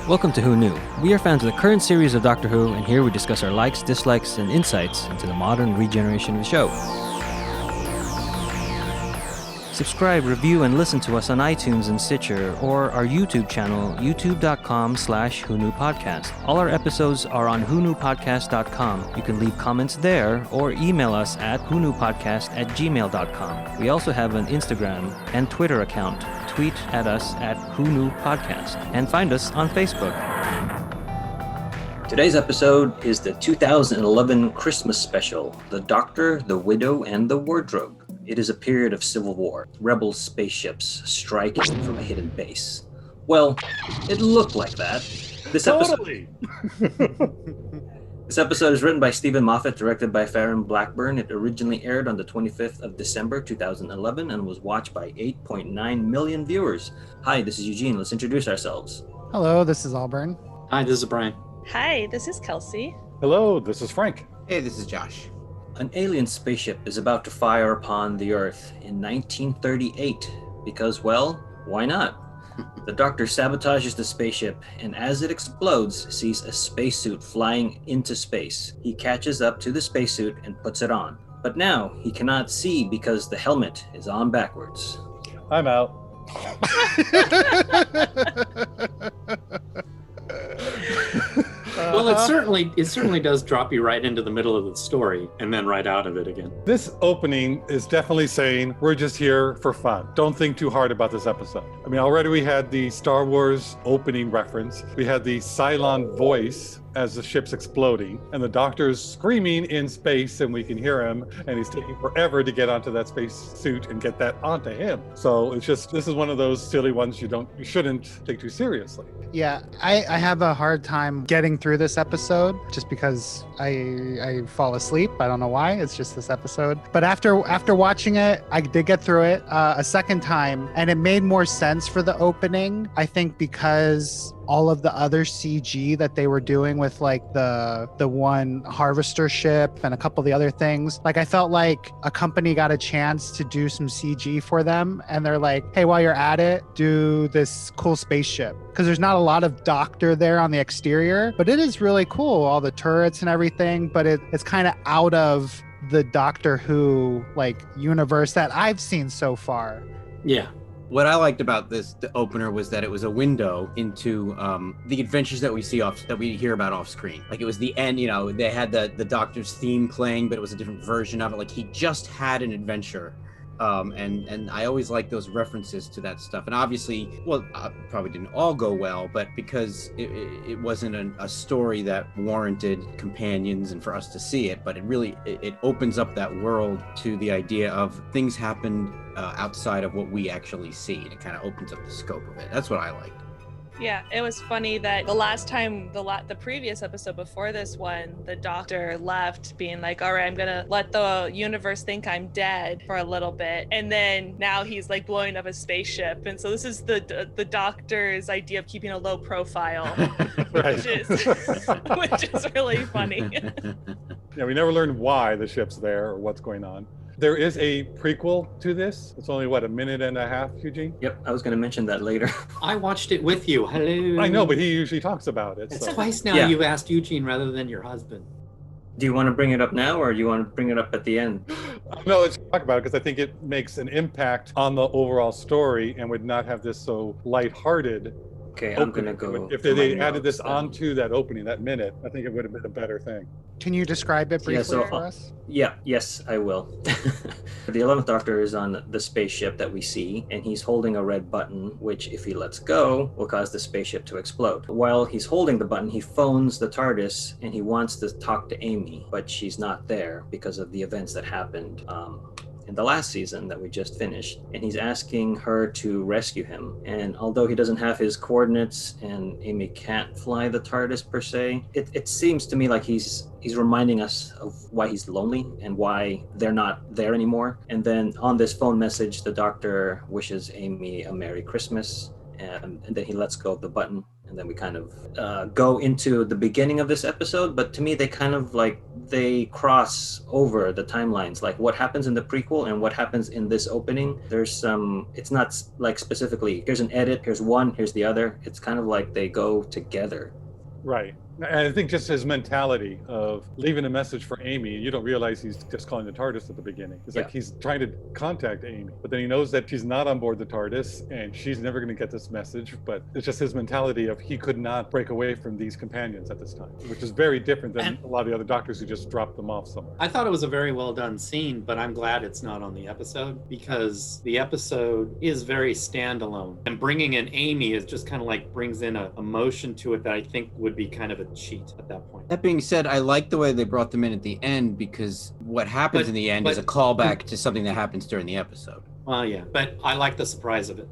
Welcome to Who Knew. We are fans of the current series of Doctor Who, and here we discuss our likes, dislikes, and insights into the modern regeneration of the show. Subscribe, review, and listen to us on iTunes and Stitcher, or our YouTube channel, youtube.com/WhoKnewPodcast. All our episodes are on whoknewpodcast.com. You can leave comments there, or email us at whoknewpodcast@gmail.com. We also have an Instagram and Twitter account. Tweet at us at whoknewpodcast, and find us on Facebook. Today's episode is the 2011 Christmas special, The Doctor, the Widow, and the Wardrobe. It is a period of civil war, rebel spaceships striking from a hidden base. Well, it looked like that. This episode is written by Stephen Moffat, directed by Farron Blackburn. It originally aired on the 25th of December 2011 and was watched by 8.9 million viewers. Hi, this is Eugene. Let's introduce ourselves. Hello, this is Auburn. Hi, this is Brian. Hi, this is Kelsey. Hello, this is Frank. Hey, this is Josh. An alien spaceship is about to fire upon the Earth in 1938 because, well, why not? The Doctor sabotages the spaceship, and as it explodes, sees a spacesuit flying into space. He catches up to the spacesuit and puts it on. But now he cannot see because the helmet is on backwards. I'm out. Well, it certainly does drop you right into the middle of the story and then right out of it again. This opening is definitely saying we're just here for fun. Don't think too hard about this episode. I mean, already we had the Star Wars opening reference. We had the Cylon voice as the ship's exploding, and the Doctor's screaming in space, and we can hear him, and he's taking forever to get onto that space suit and get that onto him. So it's just, this is one of those silly ones you shouldn't take too seriously. Yeah, I have a hard time getting through this episode just because I fall asleep. I don't know why. It's just this episode. But after watching it, I did get through it a second time, and it made more sense for the opening, I think, because all of the other CG that they were doing with like the one harvester ship and a couple of the other things, like I felt like a company got a chance to do some CG for them, and they're like, hey, while you're at it, do this cool spaceship, because there's not a lot of Doctor there on the exterior, but it is really cool, all the turrets and everything, but it's kind of out of the Doctor Who like universe that I've seen so far. Yeah. What I liked about the opener was that it was a window into the adventures that we hear about off screen. Like, it was the end, they had the Doctor's theme playing, but it was a different version of it. Like, he just had an adventure. And I always like those references to that stuff. And obviously, well, probably didn't all go well, but because it wasn't a story that warranted companions and for us to see it, but it opens up that world to the idea of things happened outside of what we actually see. And it kind of opens up the scope of it. That's what I liked. Yeah, it was funny that the last time, the previous episode before this one, the Doctor left being like, all right, I'm gonna let the universe think I'm dead for a little bit, and then now he's like blowing up a spaceship, and so this is the Doctor's idea of keeping a low profile, which is really funny. Yeah, we never learned why the ship's there or what's going on. There is a prequel to this. It's only, a minute and a half, Eugene? Yep, I was going to mention that later. I watched it with you. Hello. I know, but he usually talks about it. It's twice now you've asked Eugene rather than your husband. Do you want to bring it up now, or do you want to bring it up at the end? No, let's talk about it, because I think it makes an impact on the overall story and would not have this so lighthearted. Okay, I'm going to go. If they added this onto that opening, that minute, I think it would have been a better thing. Can you describe it briefly for us? Yes, I will. The 11th Doctor is on the spaceship that we see, and he's holding a red button, which, if he lets go, will cause the spaceship to explode. While he's holding the button, he phones the TARDIS, and he wants to talk to Amy, but she's not there because of the events that happened in the last season that we just finished, and he's asking her to rescue him. And although he doesn't have his coordinates and Amy can't fly the TARDIS per se, it seems to me like he's reminding us of why he's lonely and why they're not there anymore. And then on this phone message, the Doctor wishes Amy a Merry Christmas, and then he lets go of the button, and then we kind of go into the beginning of this episode. But to me, they kind of they cross over the timelines, like what happens in the prequel and what happens in this opening. There's some, it's not like specifically here's an edit, here's one, here's the other. It's kind of like they go together. Right. And I think just his mentality of leaving a message for Amy, you don't realize he's just calling the TARDIS at the beginning. It's like he's trying to contact Amy, but then he knows that she's not on board the TARDIS and she's never going to get this message. But it's just his mentality of he could not break away from these companions at this time, which is very different than a lot of the other doctors who just drop them off somewhere. I thought it was a very well done scene, but I'm glad it's not on the episode because the episode is very standalone. And bringing in Amy is just kind of like brings in a emotion to it that I think would be kind of a cheat at that point. That being said, I like the way they brought them in at the end because what happens in the end is a callback to something that happens during the episode. Well, yeah, but I like the surprise of it.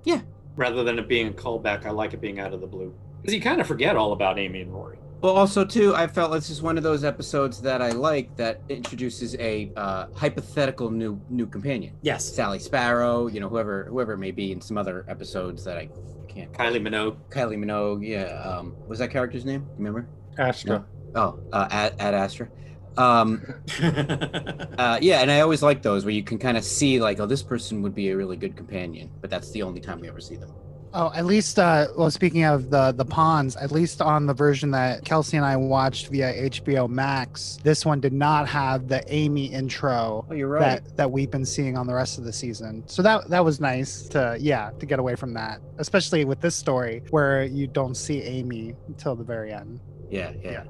Yeah. Rather than it being a callback, I like it being out of the blue. Because you kind of forget all about Amy and Rory. Well, also, too, I felt this is one of those episodes that I like that introduces a hypothetical new companion. Yes. Sally Sparrow, whoever it may be in some other episodes that I can't. Kylie Minogue, yeah. Was that character's name? Remember? Astra. No? Oh, at Astra. Yeah, and I always like those where you can kind of see like, oh, this person would be a really good companion, but that's the only time we ever see them. Oh, at least, speaking of the pawns, at least on the version that Kelsey and I watched via HBO Max, this one did not have the Amy intro. Oh, you're right. that we've been seeing on the rest of the season. So that was nice to get away from that, especially with this story where you don't see Amy until the very end. Yeah.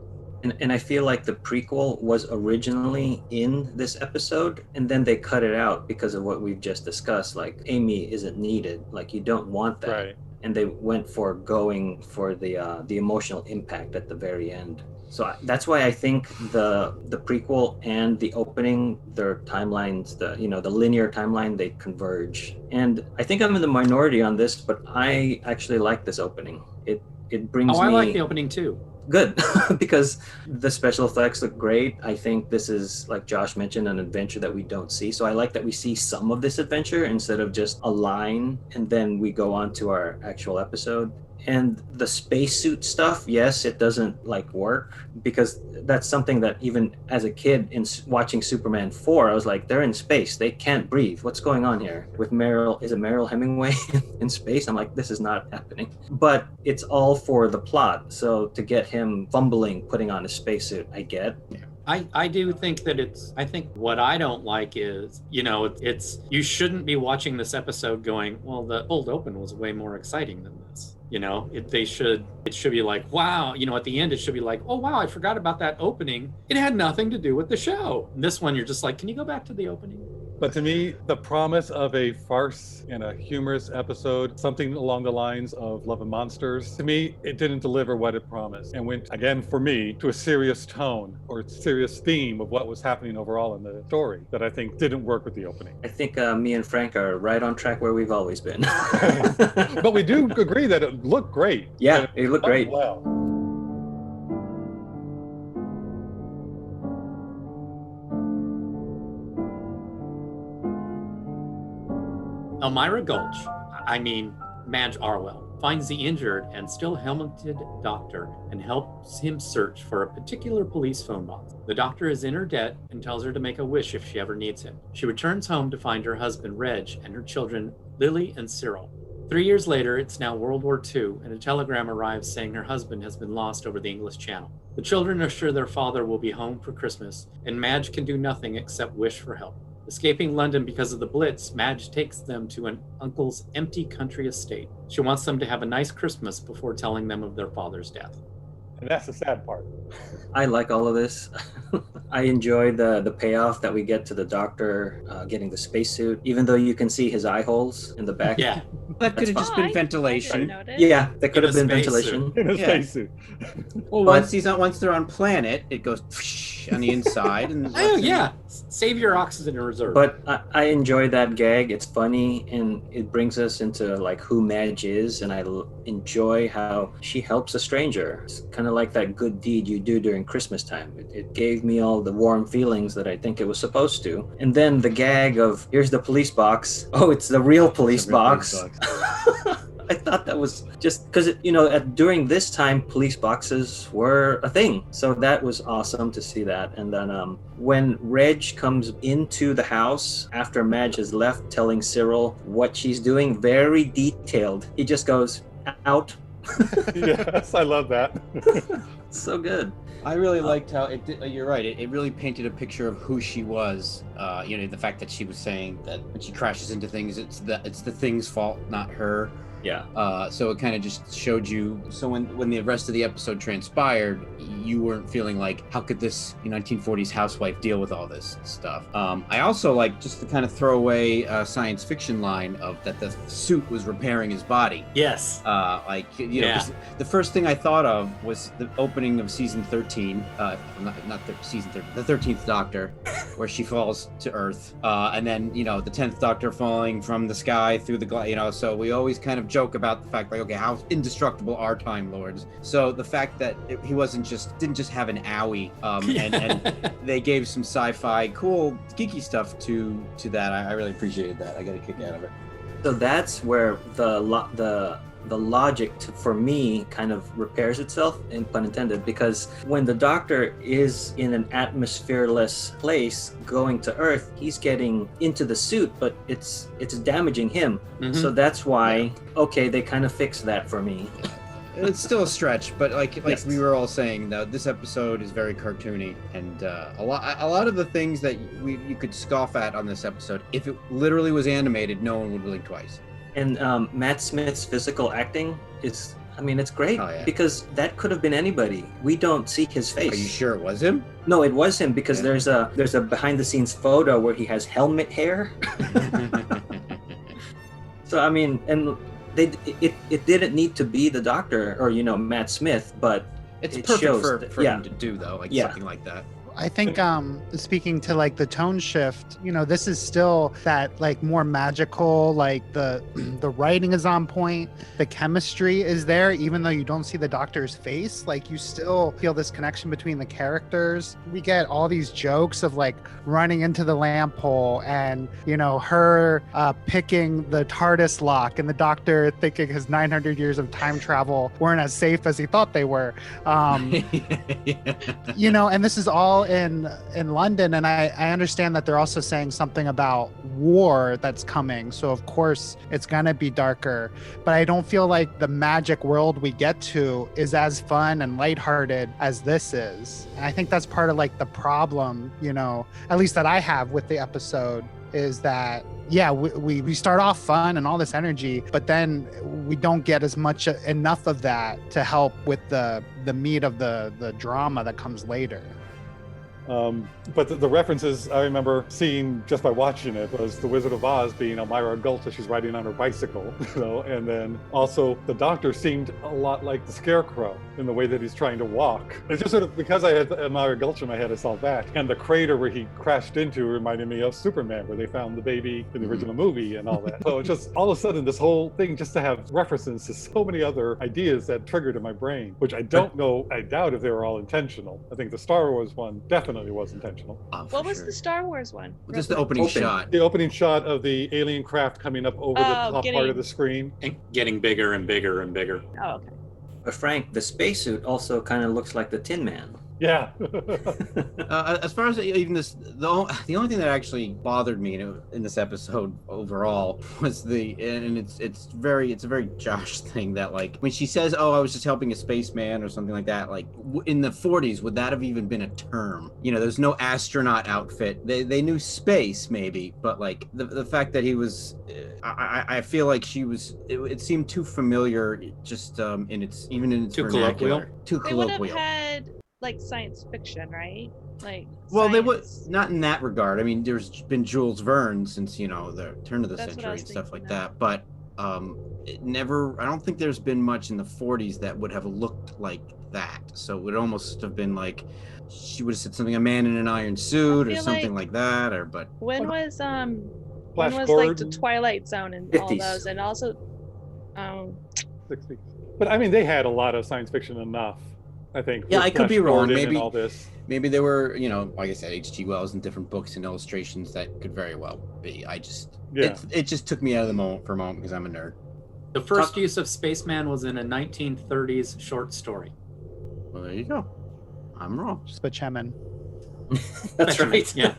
And I feel like the prequel was originally in this episode, and then they cut it out because of what we've just discussed. Like, Amy isn't needed. Like, you don't want that. Right. And they went for going for the emotional impact at the very end. So that's why I think the prequel and the opening, their timelines, the linear timeline, they converge. And I think I'm in the minority on this, but I actually like this opening. It brings me. I like the opening too. Good, because the special effects look great. I think this is, like Josh mentioned, an adventure that we don't see. So I like that we see some of this adventure instead of just a line and then we go on to our actual episode. And the spacesuit stuff, yes, it doesn't work, because that's something that even as a kid in watching Superman 4, I was like, they're in space, they can't breathe. What's going on here? With is it Meryl Hemingway in space? I'm like, this is not happening. But it's all for the plot. So to get him fumbling, putting on a spacesuit, I get. Yeah. I do think that I think what I don't like is, you shouldn't be watching this episode going, well, the cold open was way more exciting than this. It should be like, wow, at the end, it should be like, oh, wow, I forgot about that opening. It had nothing to do with the show. And this one, you're just like, can you go back to the opening? But to me, the promise of a farce and a humorous episode, something along the lines of Love and Monsters, to me, it didn't deliver what it promised and went, again, for me, to a serious tone or serious theme of what was happening overall in the story that I think didn't work with the opening. I think me and Frank are right on track where we've always been. But we do agree that it looked great. Yeah, it looked great. Well. Elmira Gulch, Madge Arwell, finds the injured and still helmeted doctor and helps him search for a particular police phone box. The doctor is in her debt and tells her to make a wish if she ever needs him. She returns home to find her husband, Reg, and her children, Lily and Cyril. 3 years later, it's now World War II, and a telegram arrives saying her husband has been lost over the English Channel. The children are sure their father will be home for Christmas, and Madge can do nothing except wish for help. Escaping London because of the Blitz, Madge takes them to an uncle's empty country estate. She wants them to have a nice Christmas before telling them of their father's death. And that's the sad part. I like all of this. I enjoy the payoff that we get to the doctor getting the spacesuit, even though you can see his eye holes in the back. Yeah. That could have just been I ventilation. didn't notice. Yeah, that could In have a been spacesuit. ventilation. In a Yeah. spacesuit. Well, But- once they're on planet, it goes on the inside. And Oh, yeah. Save your oxygen in reserve. But I enjoy that gag. It's funny, and it brings us into who Madge is, and I enjoy how she helps a stranger. It's kind of like that good deed you do during Christmas time. It gave me all the warm feelings that I think it was supposed to. And then the gag of, here's the police box. Oh, it's the real police box. I thought that was just because, during this time, police boxes were a thing. So that was awesome to see that. And then when Reg comes into the house after Madge has left, telling Cyril what she's doing, very detailed. He just goes, out. Yes, I love that. So good. I really liked how it did, you're right. It really painted a picture of who she was. The fact that she was saying that when she crashes into things, it's the thing's fault, not her. Yeah. So it kind of just showed you. So when the rest of the episode transpired, you weren't feeling like, how could this 1940s housewife deal with all this stuff? I also like just to kind of throw away a science fiction line of that the suit was repairing his body. Yes. The first thing I thought of was the opening of season 13, season 13, the 13th Doctor, where she falls to Earth, and then the 10th Doctor falling from the sky through the glass. So we always kind of joke about the fact, like, okay, how indestructible are Time Lords? So the fact that he didn't just have an owie, and they gave some sci-fi, cool, geeky stuff to that. I really appreciated that. I got a kick out of it. So that's where the logic for me kind of repairs itself, in pun intended, because when the Doctor is in an atmosphereless place going to Earth, he's getting into the suit, but it's damaging him. Mm-hmm. So that's why, okay, they kind of fixed that for me. It's still a stretch, but like Yes. we were all saying, though, this episode is very cartoony, and a lot of the things that you could scoff at on this episode, if it literally was animated, no one would blink twice. And Matt Smith's physical acting is, it's great. Oh, yeah. Because that could have been anybody. We don't see his face. Are you sure it was him? No, it was him, because Yeah. there's a behind the scenes photo where he has helmet hair. So and it didn't need to be the Doctor or Matt Smith, but It's it perfect shows for him to do, though, like Yeah. something like that. I think speaking to like the tone shift, this is still that like more magical, like the writing is on point, the chemistry is there, even though you don't see the Doctor's face, like you still feel this connection between the characters. We get all these jokes of like running into the lamp hole and her picking the TARDIS lock and the Doctor thinking his 900 years of time travel weren't as safe as he thought they were. And this is all in London, and I understand that they're also saying something about war that's coming, so of course it's gonna be darker, but I don't feel like the magic world we get to is as fun and lighthearted as this is. And I think that's part of like the problem, at least that I have with the episode, is that we start off fun and all this energy, but then we don't get enough of that to help with the meat of the drama that comes later. But the references I remember seeing just by watching it was the Wizard of Oz being Elmira Gulch as she's riding on her bicycle, and then also the Doctor seemed a lot like the Scarecrow in the way that he's trying to walk. It's just sort of because I had Elmira Gulch in my head, I saw that. And the crater where he crashed into reminded me of Superman, where they found the baby in the original movie and all that. So it's just all of a sudden this whole thing just to have references to so many other ideas that triggered in my brain, which I don't know, I doubt if they were all intentional. I think the Star Wars one definitely was intentional. What was the Star Wars one? Just the opening shot. The opening shot of the alien craft coming up over the top part of the screen. And getting bigger and bigger and bigger. Oh, okay. But Frank, the spacesuit also kind of looks like the Tin Man. Yeah. As far as even this, the only thing that actually bothered me in this episode overall was it's a very Josh thing that, like, when she says, "Oh, I was just helping a spaceman" or something like that, like in the 40s, would that have even been a term? There's no astronaut outfit. They knew space maybe, but like the fact that he was, I feel like she was. It seemed too familiar, just in its Too vernacular. colloquial? Too They would have colloquial. had like science fiction, right? Like Well, they would science. not in that regard. I mean, there's been Jules Verne since the turn of the That's what I century was and stuff like thinking that. But it never. I don't think there's been much in the 40s that would have looked like that. So it would almost have been like she would have said something, a man in an iron suit or feel something like that. When was Flash like the Gordon. Twilight Zone and all 50s. those, and also 60s. But I mean, they had a lot of science fiction enough, I think. Yeah, with I could Flash be wrong. Gordon Maybe and all this. Maybe there were, like I said, H.G. Wells and different books and illustrations that could very well be. It just took me out of the moment for a moment because I'm a nerd. The first use of spaceman was in a 1930s short story. Well, there you go. I'm wrong. Just put Chemin. That's right. Yeah.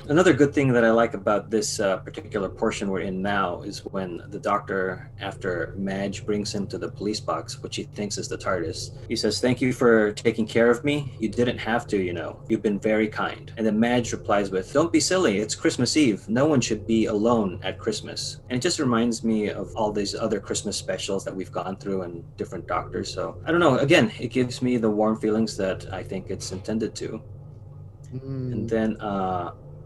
Another good thing that I like about this particular portion we're in now is when the doctor, after Madge brings him to the police box, which he thinks is the TARDIS, he says, "Thank you for taking care of me. You didn't have to, you know. You've been very kind." And then Madge replies with, "Don't be silly. It's Christmas Eve. No one should be alone at Christmas." And it just reminds me of all these other Christmas specials that we've gone through and different doctors. So I don't know. Again, it gives me the warm feelings that I think it's intended to. And then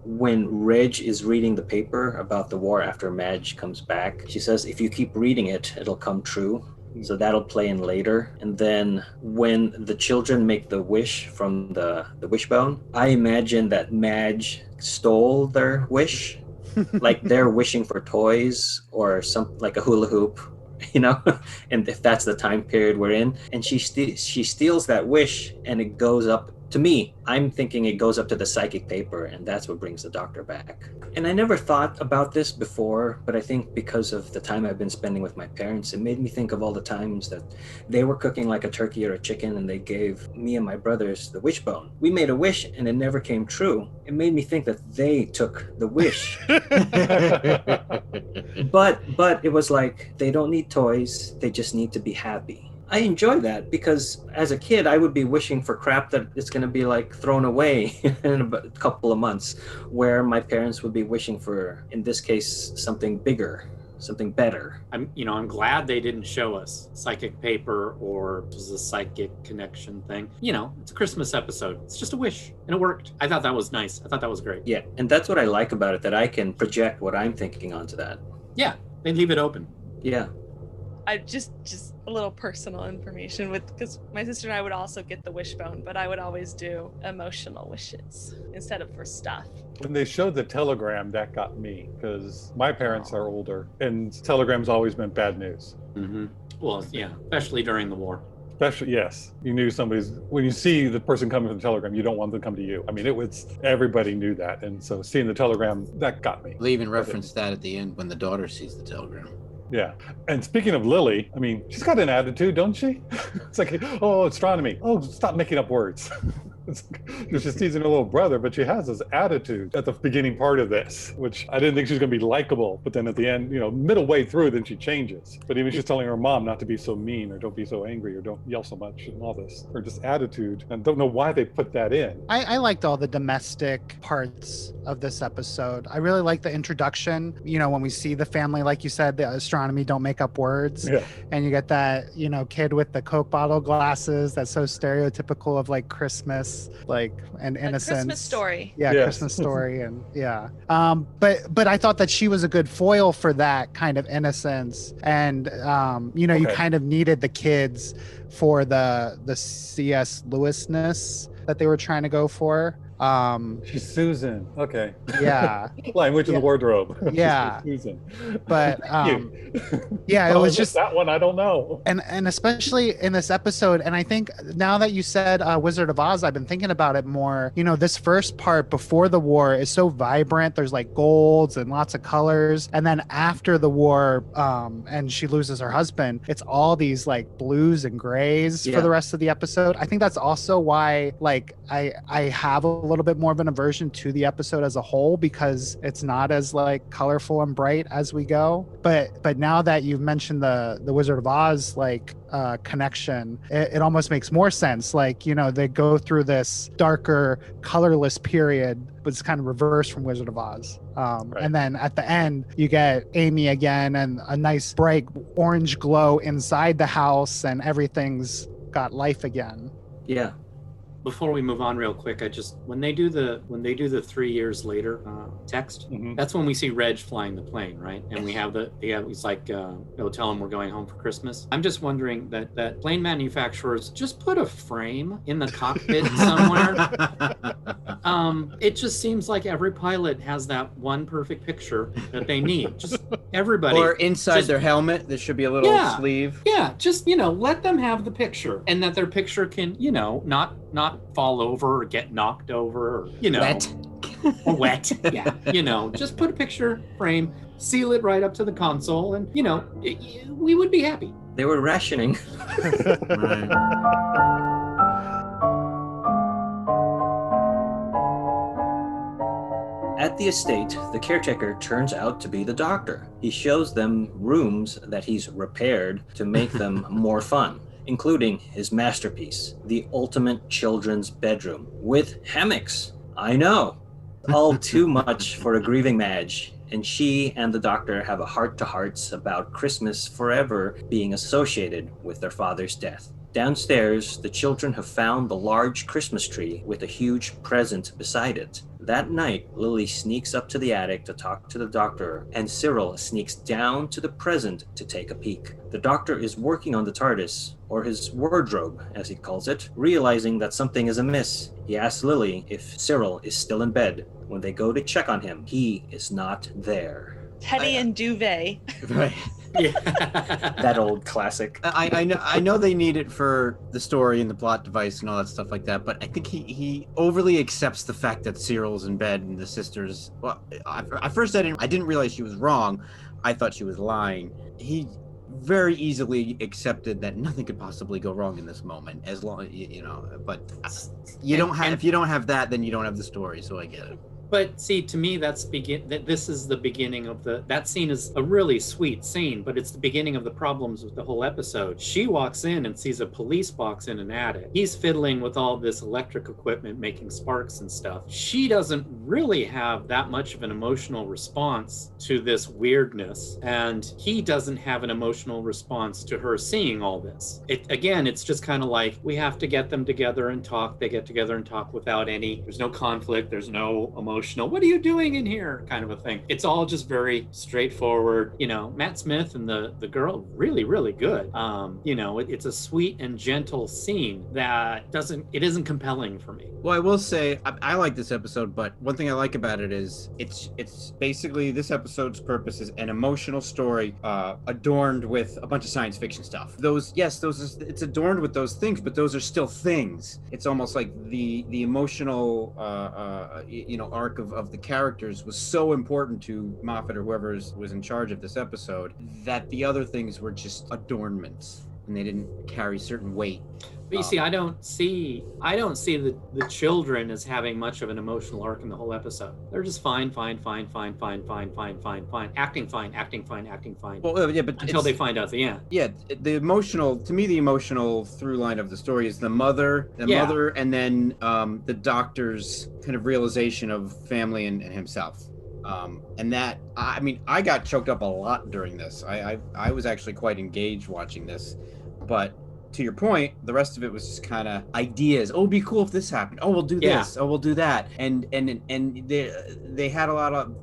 when Reg is reading the paper about the war after Madge comes back, she says, "If you keep reading it, it'll come true." So that'll play in later. And then when the children make the wish from the wishbone, I imagine that Madge stole their wish. Like they're wishing for toys or some like a hula hoop, you know, and if that's the time period we're in, and she steals that wish and it goes up. To me, I'm thinking it goes up to the psychic paper, and that's what brings the doctor back. And I never thought about this before, but I think because of the time I've been spending with my parents, it made me think of all the times that they were cooking like a turkey or a chicken, and they gave me and my brothers the wishbone. We made a wish, and it never came true. It made me think that they took the wish. But it was like, they don't need toys, they just need to be happy. I enjoy that because as a kid, I would be wishing for crap that it's going to be like thrown away in a couple of months, where my parents would be wishing for, in this case, something bigger, something better. I'm glad they didn't show us psychic paper or just a psychic connection thing. You know, it's a Christmas episode. It's just a wish, and it worked. I thought that was nice. I thought that was great. Yeah, and that's what I like about it, that I can project what I'm thinking onto that. Yeah, they leave it open. Yeah. I just a little personal information because my sister and I would also get the wishbone, but I would always do emotional wishes instead of for stuff. When they showed the telegram, that got me because my parents are older and telegrams always meant bad news. Mm-hmm. Well, yeah, especially during the war. Especially, yes, you knew when you see the person coming from the telegram, you don't want them to come to you. I mean, everybody knew that. And so seeing the telegram, that got me. They even referenced that at the end when the daughter sees the telegram. Yeah. And speaking of Lily, I mean, she's got an attitude, don't she? It's like, oh, astronomy. Oh, stop making up words. She's teasing her little brother, but she has this attitude at the beginning part of this, which I didn't think she was going to be likable. But then at the end, middle way through, then she changes. But even she's telling her mom not to be so mean or don't be so angry or don't yell so much and all this. Or just attitude. And don't know why they put that in. I liked all the domestic parts of this episode. I really like the introduction. When we see the family, like you said, the astronomy, don't make up words. Yeah. And you get that, kid with the Coke bottle glasses that's so stereotypical of like Christmas, and innocence. A Christmas Story. Yeah, yes. Christmas Story, and yeah. But I thought that she was a good foil for that kind of innocence, and you kind of needed the kids for the C.S. Lewisness that they were trying to go for. She's Susan. Okay. Yeah. Language in the wardrobe. Yeah. Susan. But yeah, it was just that one. I don't know. And especially in this episode, and I think now that you said Wizard of Oz, I've been thinking about it more. This first part before the war is so vibrant. There's like golds and lots of colors, and then after the war, and she loses her husband, it's all these like blues and grays for the rest of the episode. I think that's also why I have a little bit more of an aversion to the episode as a whole, because it's not as like colorful and bright as we go. But now that you've mentioned the Wizard of Oz connection, it almost makes more sense. They go through this darker, colorless period, but it's kind of reversed from Wizard of Oz. Right. And then at the end, you get Amy again and a nice bright orange glow inside the house, and everything's got life again. Yeah. Before we move on real quick, when they do the 3 years later text, that's when we see Reg flying the plane, right? And we have he's like, it'll tell him we're going home for Christmas. I'm just wondering that plane manufacturers just put a frame in the cockpit somewhere. It just seems like every pilot has that one perfect picture that they need. Just everybody. Or inside their helmet, there should be a little sleeve. Yeah, just let them have the picture, and that their picture can, not fall over or get knocked over, or, wet. Or wet. Yeah. Just put a picture frame seal it right up to the console, and we would be happy. They were rationing. Right. At the estate, the caretaker turns out to be the doctor. He shows them rooms that he's repaired to make them more fun, including his masterpiece, the ultimate children's bedroom, with hammocks. I know. All too much for a grieving Madge, and she and the doctor have a heart-to-hearts about Christmas forever being associated with their father's death. Downstairs, the children have found the large Christmas tree with a huge present beside it. That night, Lily sneaks up to the attic to talk to the doctor, and Cyril sneaks down to the present to take a peek. The doctor is working on the TARDIS, or his wardrobe, as he calls it, realizing that something is amiss. He asks Lily if Cyril is still in bed. When they go to check on him, he is not there. Teddy and duvet. Right. Yeah. That old classic. I know they need it for the story and the plot device and all that stuff like that, but I think he overly accepts the fact that Cyril's in bed and the sisters. Well, at first I didn't realize she was wrong. I thought she was lying. He very easily accepted that nothing could possibly go wrong in this moment, as long but if you don't have that, then you don't have the story. So I get it. But see, to me, this is the beginning of that scene is a really sweet scene, but it's the beginning of the problems with the whole episode. She walks in and sees a police box in an attic. He's fiddling with all this electric equipment, making sparks and stuff. She doesn't really have that much of an emotional response to this weirdness, and he doesn't have an emotional response to her seeing all this. It's just kind of like, we have to get them together and talk. They get together and talk without there's no conflict, there's no emotional, what are you doing in here, kind of a thing. It's all just very straightforward. Matt Smith and the girl, really, really good. It's a sweet and gentle scene that isn't compelling for me. Well, I will say I like this episode, but one thing I like about it is it's basically, this episode's purpose is an emotional story adorned with a bunch of science fiction stuff. It's adorned with those things, but those are still things. It's almost like the emotional arc of the characters was so important to Moffat or whoever was in charge of this episode that the other things were just adornments and they didn't carry certain weight. But you see, I don't see the children as having much of an emotional arc in the whole episode. They're just fine, acting fine. Well, yeah, but until they find out the end. Yeah, the emotional through line of the story is the mother, and then the doctor's kind of realization of family and himself. And that, I got choked up a lot during this. I was actually quite engaged watching this, but to your point, the rest of it was just kind of ideas. Oh, it'd be cool if this happened. Oh, we'll do this. Oh, we'll do that. And they had a lot of,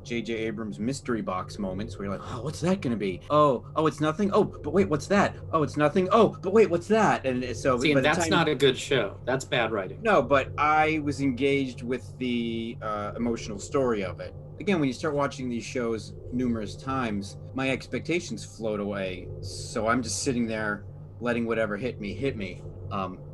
J.J. Abrams mystery box moments where you're like, oh, what's that going to be? Oh, it's nothing. Oh, but wait, what's that? Oh, it's nothing. Oh, but wait, what's that? And so that's not a good show. That's bad writing. No, but I was engaged with the emotional story of it. Again, when you start watching these shows numerous times, my expectations float away. So I'm just sitting there letting whatever hit me.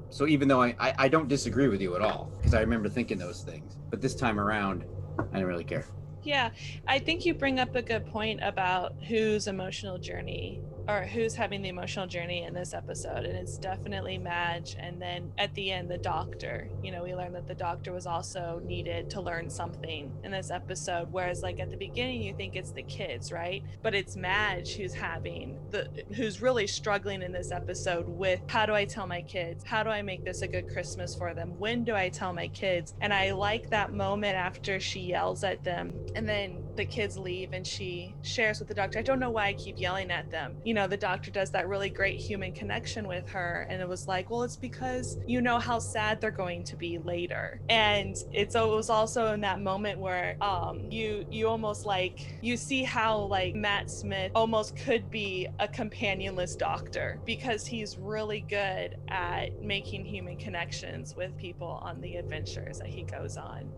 So even though I don't disagree with you at all, because I remember thinking those things, but this time around, I didn't really care. Yeah, I think you bring up a good point about whose emotional journey or who's having the emotional journey in this episode, and it's definitely Madge. And then at the end, the doctor. We learned that the doctor was also needed to learn something in this episode, whereas like at the beginning you think it's the kids, right? But it's Madge who's really struggling in this episode with, how do I tell my kids? How do I make this a good Christmas for them? When do I tell my kids? And I like that moment after she yells at them and then the kids leave and she shares with the doctor, I don't know why I keep yelling at them. The doctor does that really great human connection with her, and it was like, well, it's because you know how sad they're going to be later. And it was also in that moment where you almost like, you see how like Matt Smith almost could be a companionless doctor, because he's really good at making human connections with people on the adventures that he goes on.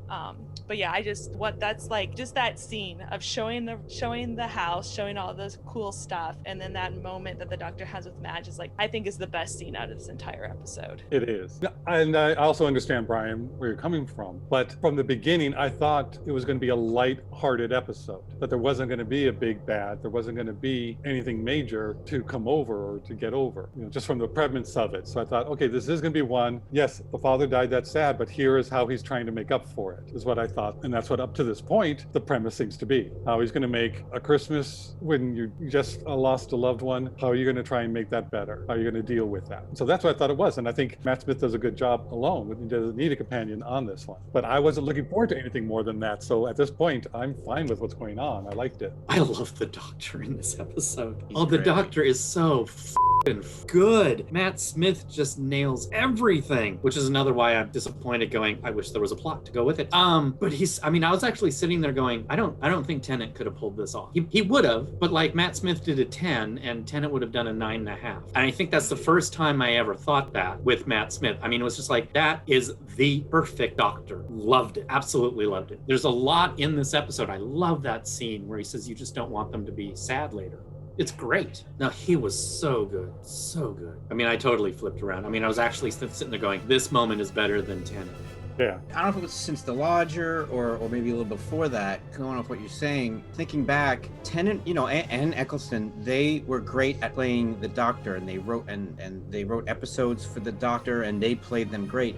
But yeah, that's that scene scene of showing the house, showing all this cool stuff, and then that moment that the doctor has with Madge is like, I think is the best scene out of this entire episode. It is. And I also understand, Brian, where you're coming from. But from the beginning, I thought it was going to be a light-hearted episode, that there wasn't going to be a big bad, there wasn't going to be anything major to come over or to get over, just from the premise of it. So I thought, okay, this is going to be one. Yes, the father died, that's sad, but here is how he's trying to make up for it, is what I thought. And that's what, up to this point, the premise seems to be. How he's going to make a Christmas when you just lost a loved one, how are you going to try and make that better? How are you going to deal with that? So that's what I thought it was. And I think Matt Smith does a good job alone. He doesn't need a companion on this one. But I wasn't looking forward to anything more than that. So at this point, I'm fine with what's going on. I liked it. I love the doctor in this episode. He's The great. doctor is so f***ing good. Matt Smith just nails everything, which is another why I'm disappointed going, I wish there was a plot to go with it. But I was actually sitting there going, I don't think Tennant could have pulled this off. He would have, but like Matt Smith did a 10 and Tennant would have done a 9.5. And I think that's the first time I ever thought that with Matt Smith. I mean, it was just like, that is the perfect doctor. Loved it. Absolutely loved it. There's a lot in this episode. I love that scene where he says, you just don't want them to be sad later. It's great. No, he was so good. So good. I mean, I totally flipped around. I mean, I was actually sitting there going, this moment is better than Tennant. Yeah. I don't know if it was since the Lodger or maybe a little before that, going off what you're saying, thinking back, Tennant, and Eccleston, they were great at playing the Doctor, and they wrote they wrote episodes for the Doctor, and they played them great.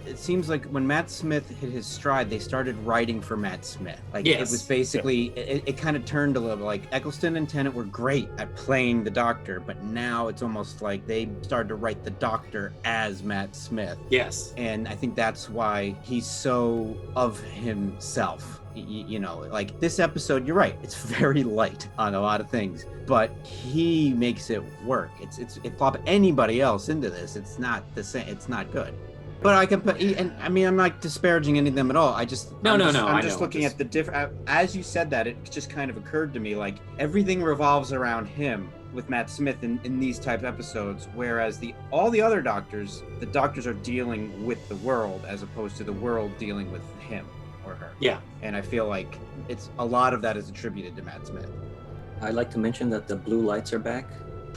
It seems like when Matt Smith hit his stride, they started writing for Matt Smith. Like Yes. it was basically, it kind of turned a little, like Eccleston and Tennant were great at playing the Doctor, but now it's almost like they started to write the Doctor as Matt Smith. Yes. And I think that's why he's so of himself. Like this episode, you're right, it's very light on a lot of things, but he makes it work. If pop anybody else into this, it's not the same. It's not good. But I can put, and I mean, I'm not disparaging any of them at all. I'm just looking at the different. As you said that, it just kind of occurred to me like everything revolves around him with Matt Smith in these type of episodes, whereas all the other doctors, the doctors are dealing with the world as opposed to the world dealing with him or her. Yeah. And I feel like it's a lot of that is attributed to Matt Smith. I'd like to mention that the blue lights are back.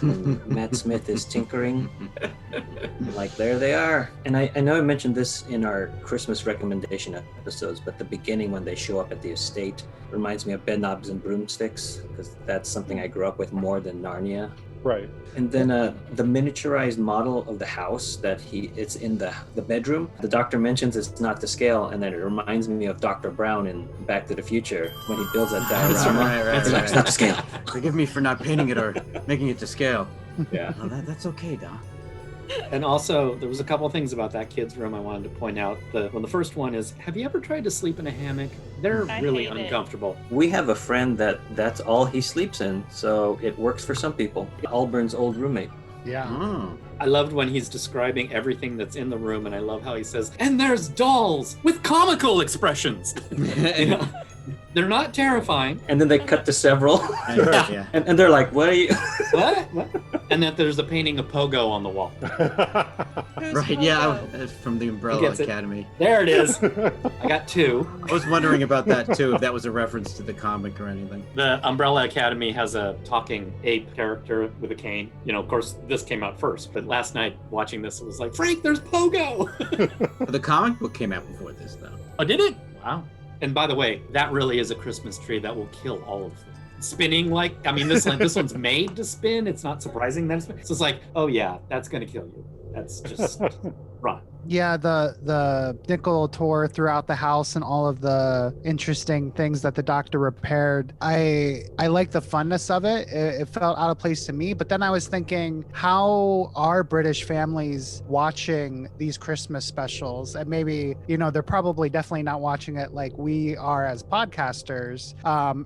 And Matt Smith is tinkering. Like, there they are. And I know I mentioned this in our Christmas recommendation episodes, but the beginning when they show up at the estate reminds me of Bed Knobs and Broomsticks, because that's something I grew up with more than Narnia. Right. And then the miniaturized model of the house that it's in the bedroom, the doctor mentions it's not to scale, and then it reminds me of Dr. Brown in Back to the Future when he builds that diorama. It's not to scale. Forgive me for not painting it or making it to scale. Yeah. Oh, that's okay, Doc. And also, there was a couple of things about that kid's room I wanted to point out. The first one is, have you ever tried to sleep in a hammock? They're I really hate it. uncomfortable. We have a friend that's all he sleeps in, so it works for some people. Alburn's old roommate. Yeah. Oh. I loved when he's describing everything that's in the room, and I love how he says, and there's dolls with comical expressions. You know? They're not terrifying. And then they cut to several, Yeah. and they're like, what are you? What? And that there's a painting of Pogo on the wall. Who's Right, yeah, Pogo? from the Umbrella gets it. Academy. There it is. I got two. I was wondering about that too, if that was a reference to the comic or anything. The Umbrella Academy has a talking ape character with a cane. Of course, this came out first, but last night watching this, it was like, Frank, there's Pogo. But the comic book came out before this, though. Oh, did it? Wow. And by the way, that really is a Christmas tree that will kill all of them. Spinning this one's made to spin. It's not surprising that so it's like, oh yeah, that's gonna kill you. That's just run. Yeah, the nickel tore throughout the house and all of the interesting things that the doctor repaired. I like the funness of it. It felt out of place to me. But then I was thinking, how are British families watching these Christmas specials? And maybe, they're probably definitely not watching it like we are as podcasters.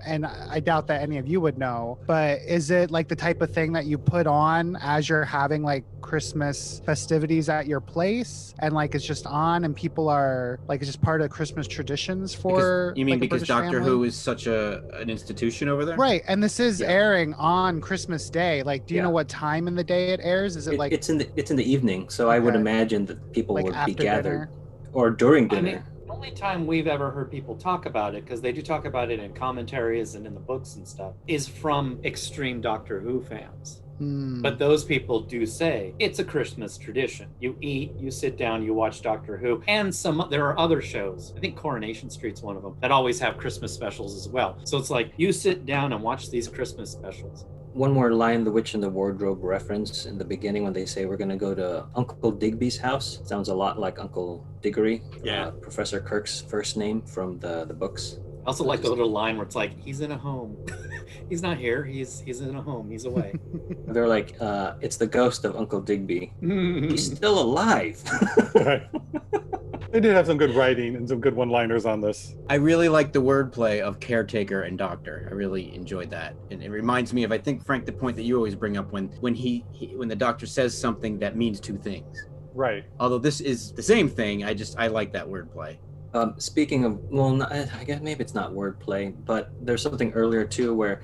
And I doubt that any of you would know. But is it like the type of thing that you put on as you're having like Christmas festivities at your place? And like it's just on, and people are like, it's just part of Christmas traditions for. Because British Doctor family? Who is such an institution over there? Right, and this is Yeah. airing on Christmas Day. Like, do you Yeah. know what time in the day it airs? Is it like it's in the evening, so I would Okay. imagine that people like would be after gathered dinner? or during I mean, dinner. only time we've ever heard people talk about it, because they do talk about it in commentaries and in the books and stuff, is from extreme Doctor Who fans. But those people do say it's a Christmas tradition. You eat, you sit down, you watch Doctor Who, and there are other shows. I think Coronation Street's one of them that always have Christmas specials as well. So it's like you sit down and watch these Christmas specials. One more line, the Witch in the Wardrobe reference in the beginning when they say we're going to go to Uncle Digby's house. Sounds a lot like Uncle Diggory, Professor Kirk's first name from the books. I also like the little line where it's like, he's in a home. He's not here. He's in a home. He's away. They're like, it's the ghost of Uncle Digby. He's still alive. They did have some good writing and some good one-liners on this. I really like the wordplay of caretaker and doctor. I really enjoyed that, and it reminds me of, I think, Frank, the point that you always bring up when the doctor says something that means two things. Right. Although this is the same thing, I like that wordplay. Speaking of, I guess maybe it's not wordplay, but there's something earlier too where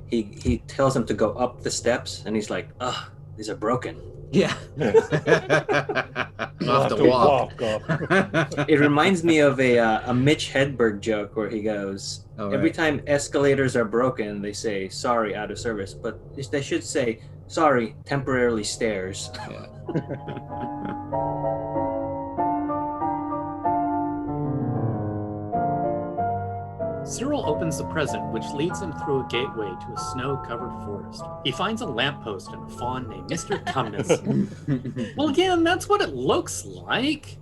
he tells him to go up the steps, and he's like, "Ugh, these are broken." Yeah. You'll have to walk up. It reminds me of a Mitch Hedberg joke where he goes, every time escalators are broken, they say, "Sorry, out of service," but they should say, "Sorry, temporarily stairs." Yeah. Cyril opens the present, which leads him through a gateway to a snow-covered forest. He finds a lamppost and a fawn named Mr. Tumnus. Well, again, that's what it looks like.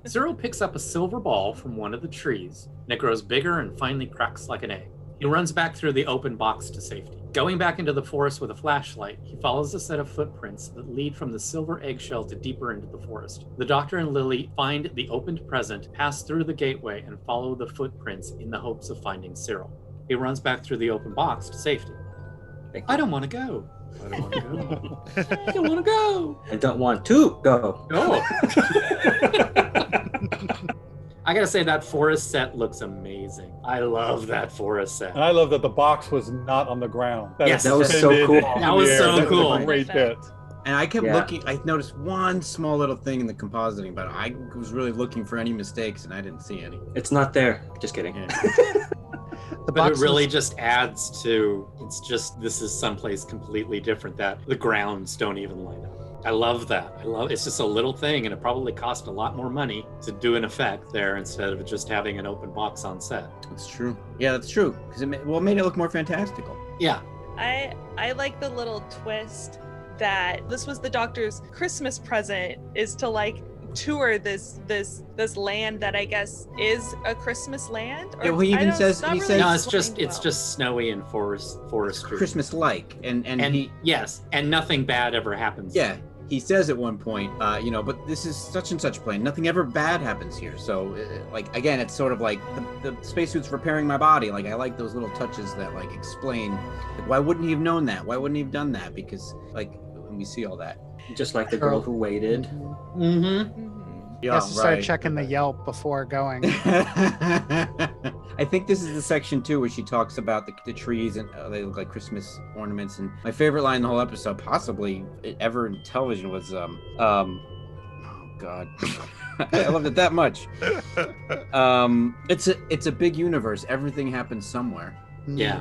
Cyril picks up a silver ball from one of the trees, and it grows bigger and finally cracks like an egg. He runs back through the open box to safety. Going back into the forest with a flashlight, he follows a set of footprints that lead from the silver eggshell to deeper into the forest. The doctor and Lily find the opened present, pass through the gateway, and follow the footprints in the hopes of finding Cyril. He runs back through the open box to safety. I don't want to go. I don't want to go. I don't want to go. I don't want to go. No. I gotta say, that forest set looks amazing. I love that forest set. And I love that the box was not on the ground. Yes, that was so cool. That was so cool. A great bit. And I kept looking, I noticed one small little thing in the compositing, but I was really looking for any mistakes and I didn't see any. It's not there. Just kidding. Yeah. But it really just adds to, it's just, this is someplace completely different that the grounds don't even line up. I love that. It's just a little thing, and it probably cost a lot more money to do an effect there instead of just having an open box on set. That's true. Yeah, that's true. Because it made it look more fantastical. Yeah. I like the little twist that this was the doctor's Christmas present, is to like tour this land that I guess is a Christmas land. Yeah, well, he even says no, it's just snowy and forestry. Christmas-like, and yes, and nothing bad ever happens. Yeah, he says at one point, but this is such and such plane. Nothing ever bad happens here. So, like, again, it's sort of like the spacesuit's repairing my body. Like, I like those little touches that like explain, like, why wouldn't he have known that? Why wouldn't he have done that? Because like when we see all that. Just like the girl who waited. Mm-hmm. Yeah, has to start checking the Yelp before going. I think this is the section too where she talks about the trees and they look like Christmas ornaments. And my favorite line in the whole episode, possibly ever in television, was oh God, I loved it that much. It's a big universe. Everything happens somewhere. Yeah,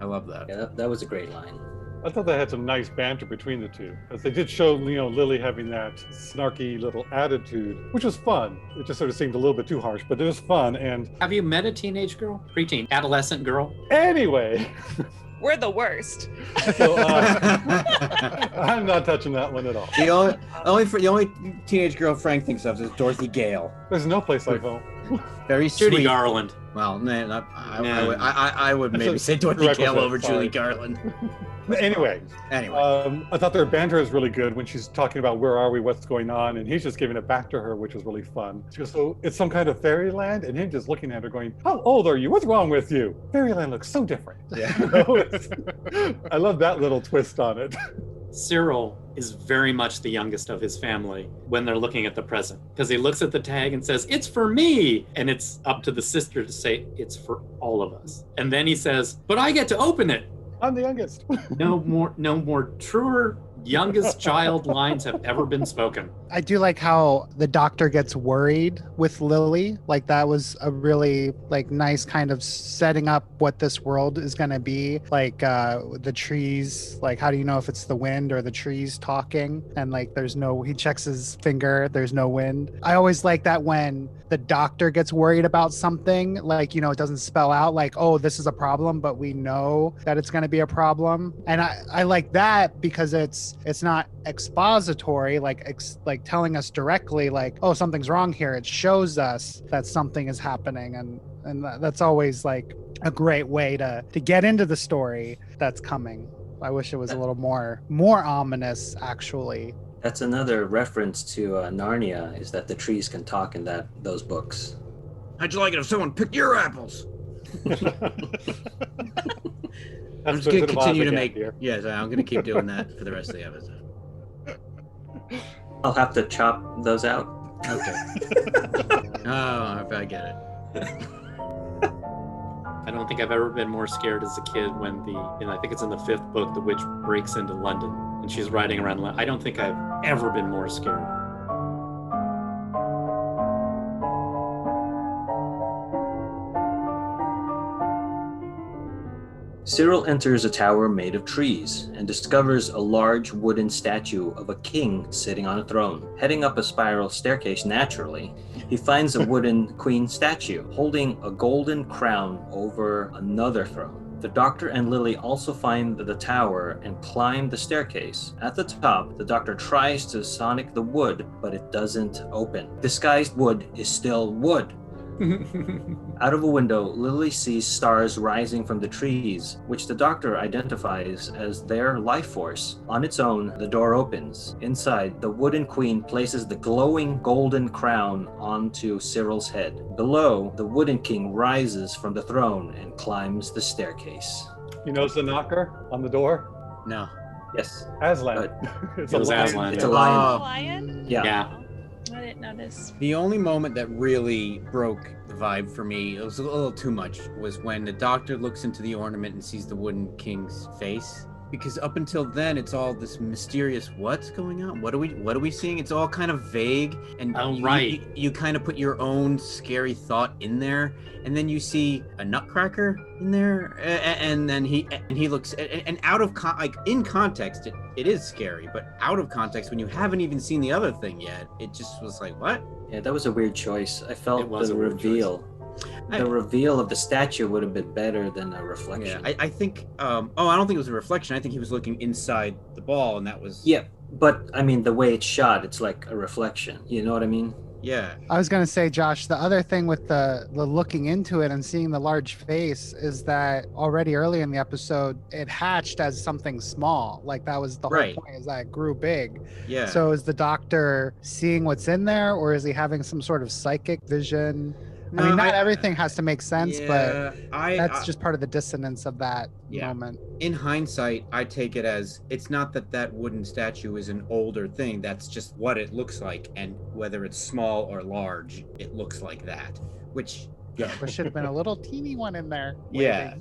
I love that. Yeah, that was a great line. I thought they had some nice banter between the two, as they did show, Lily having that snarky little attitude, which was fun. It just sort of seemed a little bit too harsh, but it was fun. And have you met a teenage girl, preteen, adolescent girl? Anyway, we're the worst. So, I'm not touching that one at all. The only teenage girl Frank thinks of is Dorothy Gale. There's no place like home. Very sweet. Judy Garland. Well, I would maybe say Dorothy Gale over Julie Garland. Anyway, I thought their banter is really good when she's talking about where are we, what's going on, and he's just giving it back to her, which was really fun. She goes, so it's some kind of fairyland, and him just looking at her going, how old are you? What's wrong with you? Fairyland looks so different. Yeah. I love that little twist on it. Cyril is very much the youngest of his family when they're looking at the present, because he looks at the tag and says, it's for me. And it's up to the sister to say, it's for all of us. And then he says, but I get to open it. I'm the youngest. No more truer youngest child lines have ever been spoken. I do like how the doctor gets worried with Lily. Like that was a really like nice kind of setting up what this world is going to be. Like the trees, like how do you know if it's the wind or the trees talking? And like he checks his finger, there's no wind. I always like that when the doctor gets worried about something, like, it doesn't spell out like, oh, this is a problem, but we know that it's going to be a problem. And I like that because it's not expository, like telling us directly like, oh, something's wrong here. It shows us that something is happening, and that's always like a great way to get into the story that's coming. I wish it was a little more ominous, actually. That's another reference to Narnia, is that the trees can talk in those books. How'd you like it if someone picked your apples? I'm just gonna continue to make. Yes, I'm gonna keep doing that for the rest of the episode. I'll have to chop those out. Okay. Oh, I get it. I don't think I've ever been more scared as a kid when I think it's in the 5th book, the witch breaks into London and she's riding around. I don't think I've ever been more scared. Cyril enters a tower made of trees and discovers a large wooden statue of a king sitting on a throne. Heading up a spiral staircase naturally, he finds a wooden queen statue holding a golden crown over another throne. The doctor and Lily also find the tower and climb the staircase. At the top, the doctor tries to sonic the wood, but it doesn't open. Disguised wood is still wood. Out of a window, Lily sees stars rising from the trees, which the doctor identifies as their life force. On its own, the door opens. Inside, the wooden queen places the glowing golden crown onto Cyril's head. Below, the wooden king rises from the throne and climbs the staircase. You notice the knocker on the door? No. Yes. Aslan. It was Aslan. It's a lion. A lion? Yeah. I didn't notice. The only moment that really broke the vibe for me, it was a little too much, was when the doctor looks into the ornament and sees the wooden king's face. Because up until then, it's all this mysterious what's going on? What are we seeing? It's all kind of vague, and you kind of put your own scary thought in there, and then you see a nutcracker in there, and then he looks, and out of in context, it is scary, but out of context, when you haven't even seen the other thing yet, it just was like, what? Yeah, that was a weird choice. I felt the reveal. The reveal of the statue would have been better than a reflection. Yeah, I think, I don't think it was a reflection. I think he was looking inside the ball, and that was... Yeah, but I mean, the way it's shot, it's like a reflection. You know what I mean? Yeah. I was going to say, Josh, the other thing with the looking into it and seeing the large face is that already early in the episode, it hatched as something small. Like that was the whole point, is that it grew big. Yeah. So is the doctor seeing what's in there, or is he having some sort of psychic vision? No, I mean, not everything has to make sense, but that's just part of the dissonance of that moment. In hindsight, I take it as it's not that wooden statue is an older thing. That's just what it looks like. And whether it's small or large, it looks like that, which... Yeah, there should have been a little teeny one in there. Yeah,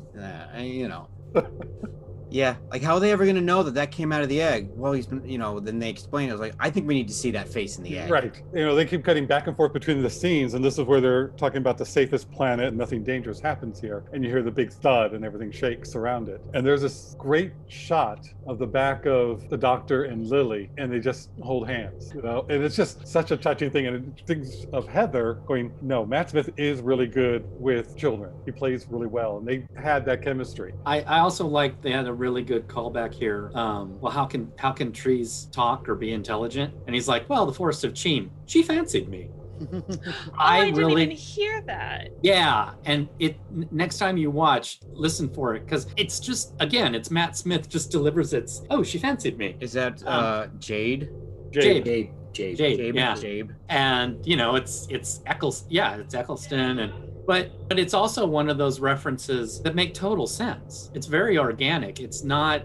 Yeah, like how are they ever going to know that came out of the egg? Well, he's been, then they explain it. I was like, I think we need to see that face in the egg. Right. They keep cutting back and forth between the scenes, and this is where they're talking about the safest planet and nothing dangerous happens here. And you hear the big thud and everything shakes around it. And there's this great shot of the back of the doctor and Lily, and they just hold hands, And it's just such a touching thing. And it thinks of Heather going, no, Matt Smith is really good with children. He plays really well, and they had that chemistry. I also like they had a really good callback here. Well, how can trees talk or be intelligent? And he's like, well, the forest of Cheen, she fancied me. I didn't even hear that. Yeah, and next time you watch, listen for it, because it's just, again, it's Matt Smith just delivers its, oh, she fancied me. Is that Jade? Jabe. Yeah. And it's Eccleston, and But it's also one of those references that make total sense. It's very organic. It's not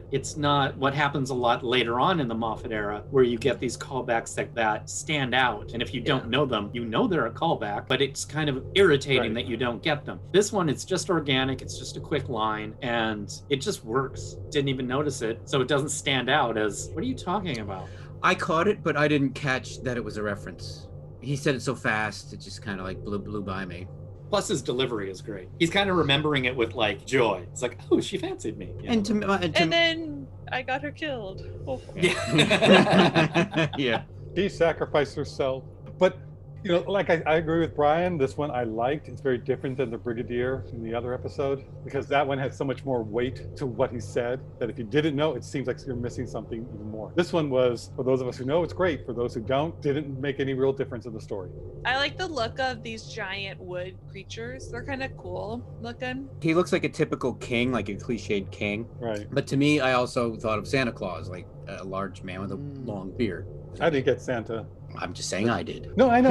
what happens a lot later on in the Moffat era, where you get these callbacks that stand out. And if you don't know them, you know they're a callback, but it's kind of irritating that you don't get them. This one, it's just organic. It's just a quick line, and it just works. Didn't even notice it, so it doesn't stand out as, what are you talking about? I caught it, but I didn't catch that it was a reference. He said it so fast, it just kind of like blew by me. Plus his delivery is great. He's kind of remembering it with like joy. It's like, oh, she fancied me. You know? And then I got her killed. Oh. Yeah. Yeah. She sacrificed herself. But, you know, like I agree with Brian, this one I liked. It's very different than the Brigadier in the other episode, because that one had so much more weight to what he said that if you didn't know, it seems like you're missing something even more. This one was, for those of us who know, it's great. For those who don't, didn't make any real difference in the story. I like the look of these giant wood creatures. They're kind of cool looking. He looks like a typical king, like a cliched king. Right. But to me, I also thought of Santa Claus, like a large man with a long beard. I didn't get Santa. I'm just saying I did. No, I know.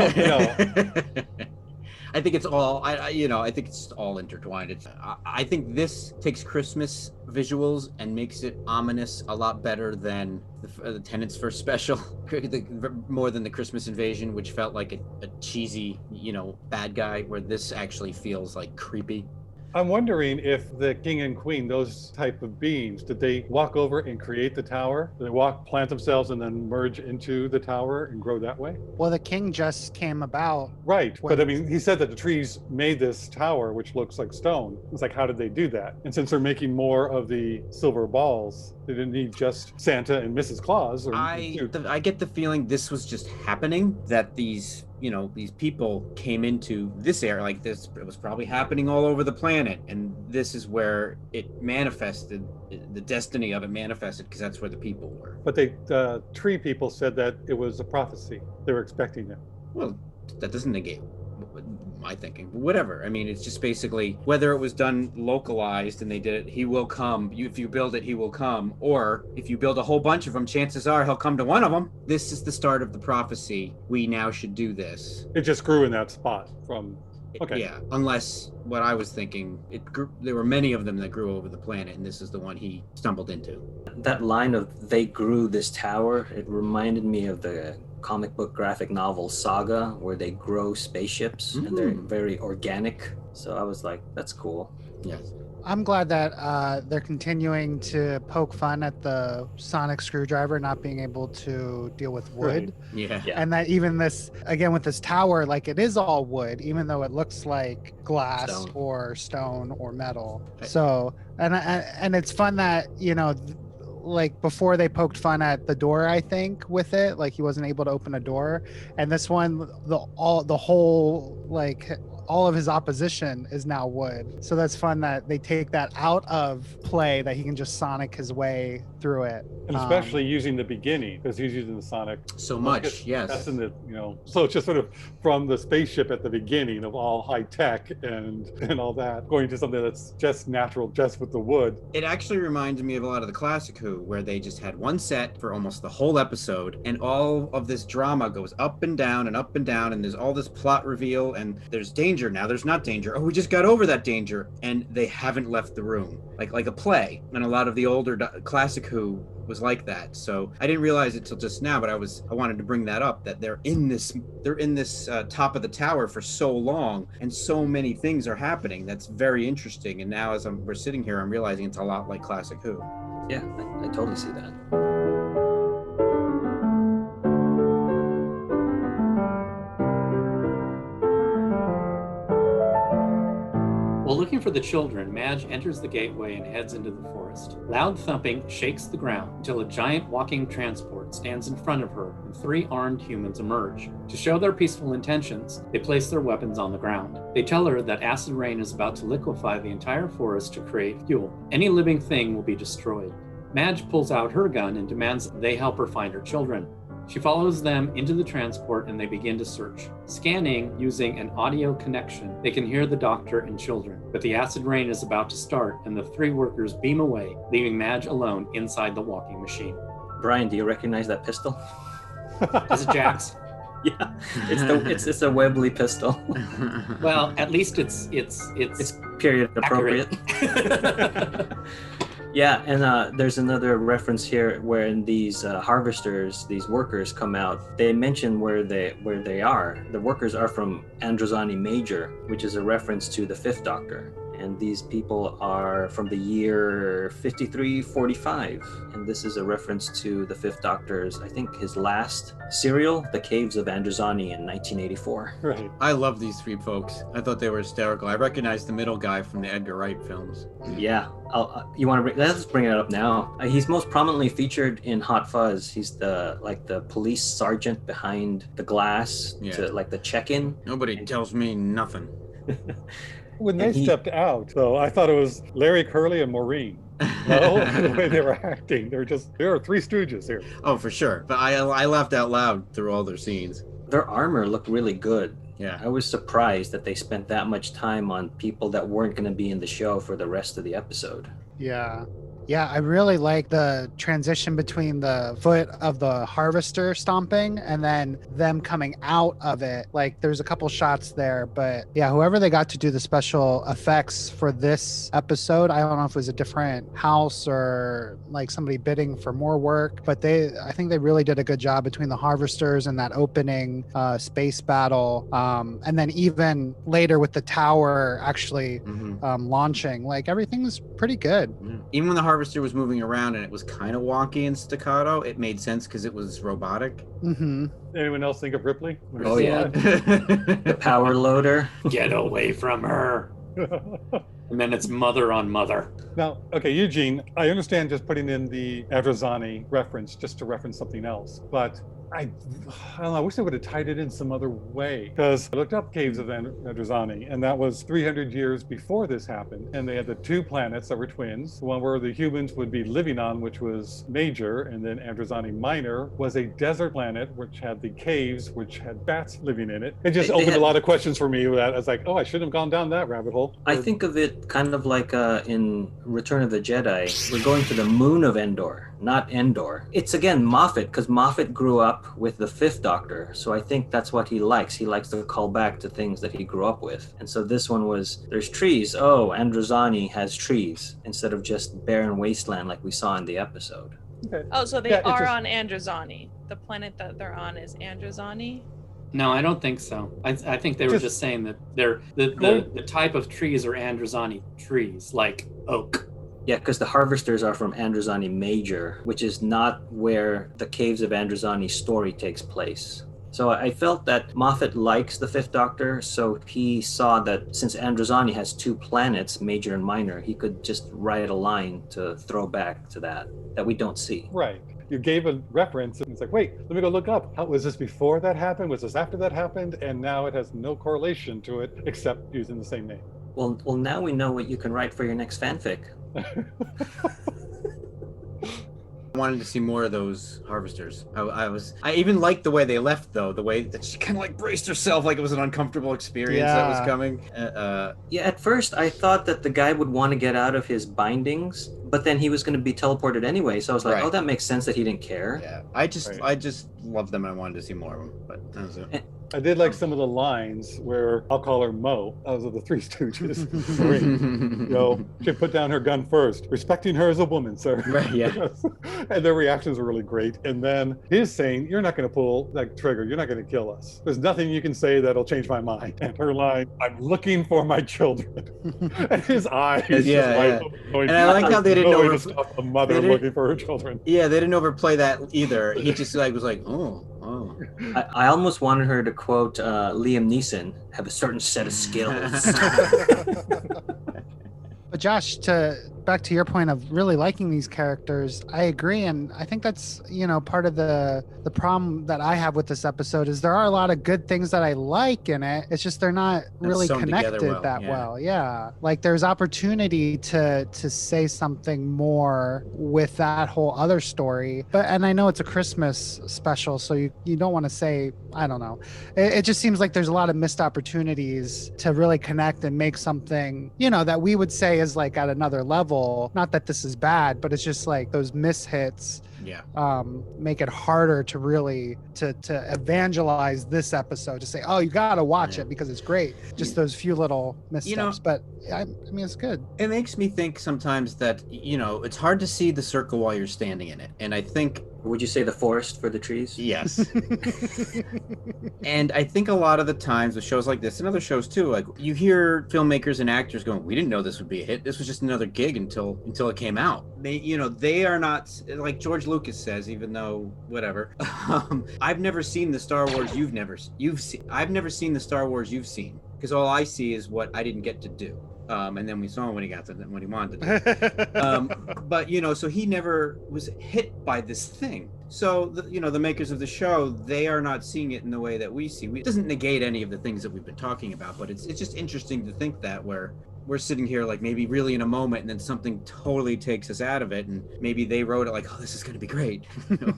I think it's all, I think it's all intertwined. I think this takes Christmas visuals and makes it ominous a lot better than the Tenant's first special, more than the Christmas Invasion, which felt like a cheesy, bad guy, where this actually feels like creepy. I'm wondering if the king and queen, those type of beings, did they walk over and create the tower? Did they plant themselves and then merge into the tower and grow that way? Well, the king just came about. Right, but I mean, he said that the trees made this tower, which looks like stone. It's like, how did they do that? And since they're making more of the silver balls, they didn't need just Santa and Mrs. Claus. I get the feeling this was just happening, that these people came into this area like this. It was probably happening all over the planet, and this is where it manifested. The destiny of it manifested because that's where the people were. But the tree people said that it was a prophecy. They were expecting it. Well, that doesn't negate my thinking, but whatever. I mean, it's just basically whether it was done localized and they did it, he will come. If you build it, he will come. Or if you build a whole bunch of them, chances are he'll come to one of them. This is the start of the prophecy. We now should do this. It just grew in that spot from. Okay. Yeah, unless what I was thinking, there were many of them that grew over the planet, and this is the one he stumbled into. That line of "they grew this tower," it reminded me of the comic book graphic novel Saga, where they grow spaceships and they're very organic. So I was like, that's cool. Yes. I'm glad that they're continuing to poke fun at the sonic screwdriver not being able to deal with wood. Right. Yeah. And that even this, again, with this tower, like it is all wood, even though it looks like glass or stone or metal. Right. So, and it's fun that, like before they poked fun at the door, I think, with it, like he wasn't able to open a door. And this one, all of his opposition is now wood. So that's fun that they take that out of play, that he can just sonic his way through it. And especially using the beginning, because he's using the sonic so much. Yes. That's in the, so it's just sort of from the spaceship at the beginning of all high tech and all that, going to something that's just natural, just with the wood. It actually reminds me of a lot of the classic Who, where they just had one set for almost the whole episode, and all of this drama goes up and down, and there's all this plot reveal, and there's danger. Now there's not danger. Oh, we just got over that danger, and they haven't left the room, like a play. And a lot of the older classic Who was like that. So I didn't realize it till just now, but I wanted to bring that up, that they're in this top of the tower for so long, and so many things are happening. That's very interesting. And now as we're sitting here, I'm realizing it's a lot like classic Who. Yeah, I totally see that. While looking for the children, Madge enters the gateway and heads into the forest. Loud thumping shakes the ground until a giant walking transport stands in front of her and 3 armed humans emerge. To show their peaceful intentions, they place their weapons on the ground. They tell her that acid rain is about to liquefy the entire forest to create fuel. Any living thing will be destroyed. Madge pulls out her gun and demands that they help her find her children. She follows them into the transport and they begin to search. Scanning using an audio connection, they can hear the doctor and children. But the acid rain is about to start and the 3 workers beam away, leaving Madge alone inside the walking machine. Brian, do you recognize that pistol? Is it Jack's? Yeah, it's a Webley pistol. Well, at least it's Period accurate. appropriate. Yeah, and there's another reference here where these harvesters, these workers come out. They mention where they are. The workers are from Androzani Major, which is a reference to the Fifth Doctor. And these people are from the year 5345. And this is a reference to the Fifth Doctor's, I think, his last serial, The Caves of Androzani in 1984. Right. I love these three folks. I thought they were hysterical. I recognized the middle guy from the Edgar Wright films. Yeah, you want to let's bring it up now. He's most prominently featured in Hot Fuzz. He's the police sergeant behind the glass to like the check-in. Nobody tells me nothing. When they stepped out, though, I thought it was Larry, Curly, and Maureen. No, the way they were acting, there are three stooges here. Oh, for sure. But I laughed out loud through all their scenes. Their armor looked really good. Yeah. I was surprised that they spent that much time on people that weren't going to be in the show for the rest of the episode. Yeah. Yeah, I really like the transition between the foot of the harvester stomping and then them coming out of it. Like there's a couple shots there, but yeah, whoever they got to do the special effects for this episode, I don't know if it was a different house or like somebody bidding for more work, but I think they really did a good job between the harvesters and that opening space battle. And then even later with the tower actually launching, like everything's pretty good. Even when the harvester was moving around and it was kind of wonky and staccato, it made sense because it was robotic. Anyone else think of Ripley? Oh yeah, the power loader. Get away from her. And then it's mother on mother. Now, okay, Eugene, I understand just putting in the Androzani reference just to reference something else, but I don't know, I wish they would have tied it in some other way, because I looked up Caves of Androzani, and that was 300 years before this happened, and they had the two planets that were twins, the one where the humans would be living on, which was Major, and then Androzani Minor was a desert planet, which had the caves, which had bats living in it. It just opened a lot of questions for me that I was like, oh, I shouldn't have gone down that rabbit hole. I think of it kind of like in Return of the Jedi, we're going to the moon of Endor, not Endor. It's again Moffat, because Moffat grew up with the Fifth Doctor, so I think that's what he likes. He likes to call back to things that he grew up with. And so this one was, there's trees. Oh, Androzani has trees, instead of just barren wasteland like we saw in the episode. Okay. Oh, so they are on Androzani. The planet that they're on is Androzani? No, I don't think so. I think they were just saying that they're the type of trees are Androzani trees, like oak. Yeah, because the harvesters are from Androzani Major, which is not where the Caves of Androzani story takes place. So I felt that Moffat likes the Fifth Doctor, so he saw that since Androzani has two planets, Major and Minor, he could just write a line to throw back to that we don't see. Right. You gave a reference, and it's like, wait, let me go look up. Was this before that happened? Was this after that happened? And now it has no correlation to it except using the same name. Well, now we know what you can write for your next fanfic. I wanted to see more of those harvesters. I even liked the way they left, though, the way that she kind of like braced herself like it was an uncomfortable experience that was coming. Yeah, at first I thought that the guy would want to get out of his bindings, but then he was going to be teleported anyway, so I was like, oh, that makes sense that he didn't care. Yeah, I just loved them. I wanted to see more of them, but that was it. I did like some of the lines where I'll call her Mo. Those are the Three Stooges. She put down her gun first, respecting her as a woman, sir. Right, yeah. And their reactions were really great. And then his saying, "You're not going to pull that trigger. You're not going to kill us. There's nothing you can say that'll change my mind." And her line, "I'm looking for my children." And his eyes. And I like how they didn't stop a mother looking for her children. Yeah, they didn't overplay that either. He just was like, oh. I almost wanted her to quote Liam Neeson, have a certain set of skills. But Josh, back to your point of really liking these characters, I agree, and I think that's part of the problem that I have with this episode is there are a lot of good things that I like in it. It's just they're not really connected well. Yeah, like there's opportunity to say something more with that whole other story. And I know it's a Christmas special, so you don't want to say, I don't know. It just seems like there's a lot of missed opportunities to really connect and make something that we would say is like at another level. Not that this is bad, but it's just like those mishits Yeah. make it harder to really to evangelize this episode, to say, oh, you gotta watch it because it's great. Just those few little missteps. But I mean, it's good. It makes me think sometimes that, it's hard to see the circle while you're standing in it. And I think... Would you say the forest for the trees? Yes. And I think a lot of the times with shows like this and other shows too, like you hear filmmakers and actors going, we didn't know this would be a hit. This was just another gig until it came out. They are not, like George Lucas says, even though whatever. I've never seen the Star Wars I've never seen the Star Wars you've seen, because all I see is what I didn't get to do. And then we saw him when he got to what he wanted to do. But so he never was hit by this thing. So the makers of the show, they are not seeing it in the way that we see. It doesn't negate any of the things that we've been talking about, but it's just interesting to think that where we're sitting here like maybe really in a moment, and then something totally takes us out of it, and maybe they wrote it like, oh, this is going to be great,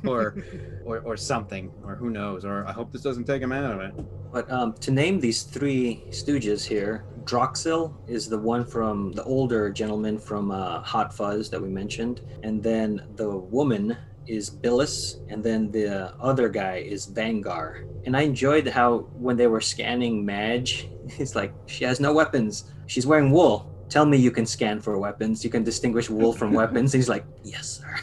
or something, or who knows, or I hope this doesn't take them out of it. But to name these three stooges here, Droxel is the one from the older gentleman from Hot Fuzz that we mentioned, and then the woman is Billis, and then the other guy is Vangar. And I enjoyed how when they were scanning Madge, he's like, she has no weapons. She's wearing wool. Tell me you can scan for weapons. You can distinguish wool from weapons. He's like, yes, sir.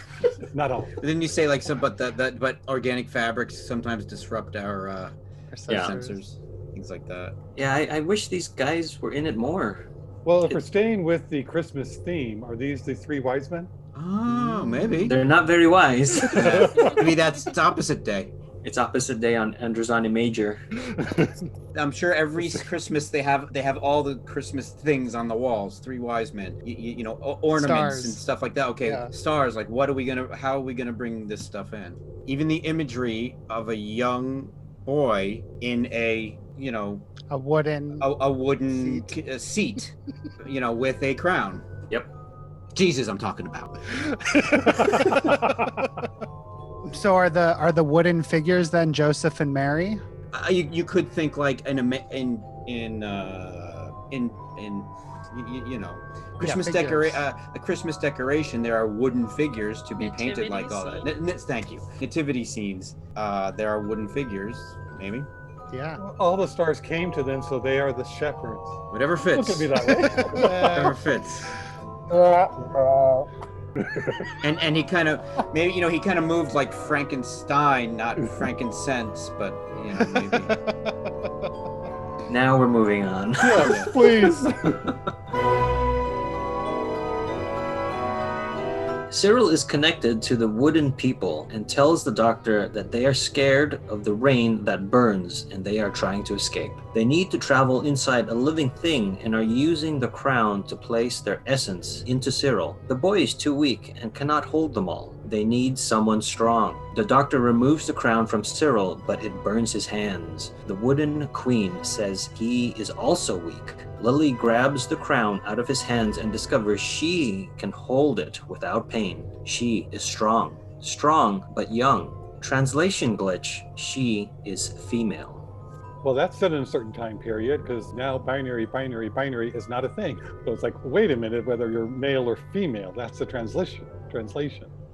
Not all. But then you say like, but organic fabrics sometimes disrupt our sensors, things like that. Yeah, I wish these guys were in it more. Well, if we're staying with the Christmas theme, are these the three wise men? Oh, maybe. They're not very wise. Maybe it's opposite day. It's opposite day on Androzani Major. I'm sure every Christmas they have all the Christmas things on the walls. Three wise men, ornaments Stars. and stuff like that. Okay, Yeah. Stars. Like, how are we gonna bring this stuff in? Even the imagery of a young boy in a A wooden seat, with a crown. Yep. Jesus, I'm talking about. So are the wooden figures then Joseph and Mary? You could think like Christmas a Christmas decoration. There are wooden figures to be painted like all that. Thank you. Nativity scenes. There are wooden figures, maybe. Yeah. All the stars came to them, so they are the shepherds. Whatever fits. Look at me that way. Whatever fits. And he kind of he kind of moved like Frankenstein, not frankincense, but maybe. Now we're moving on. Yes, please. Cyril is connected to the wooden people and tells the doctor that they are scared of the rain that burns and they are trying to escape. They need to travel inside a living thing and are using the crown to place their essence into Cyril. The boy is too weak and cannot hold them all. They need someone strong. The doctor removes the crown from Cyril, but it burns his hands. The wooden queen says he is also weak. Lily grabs the crown out of his hands and discovers she can hold it without pain. She is strong. Strong, but young. Translation glitch, she is female. Well, that's set in a certain time period, because now binary is not a thing. So it's like, wait a minute, whether you're male or female, that's the translation.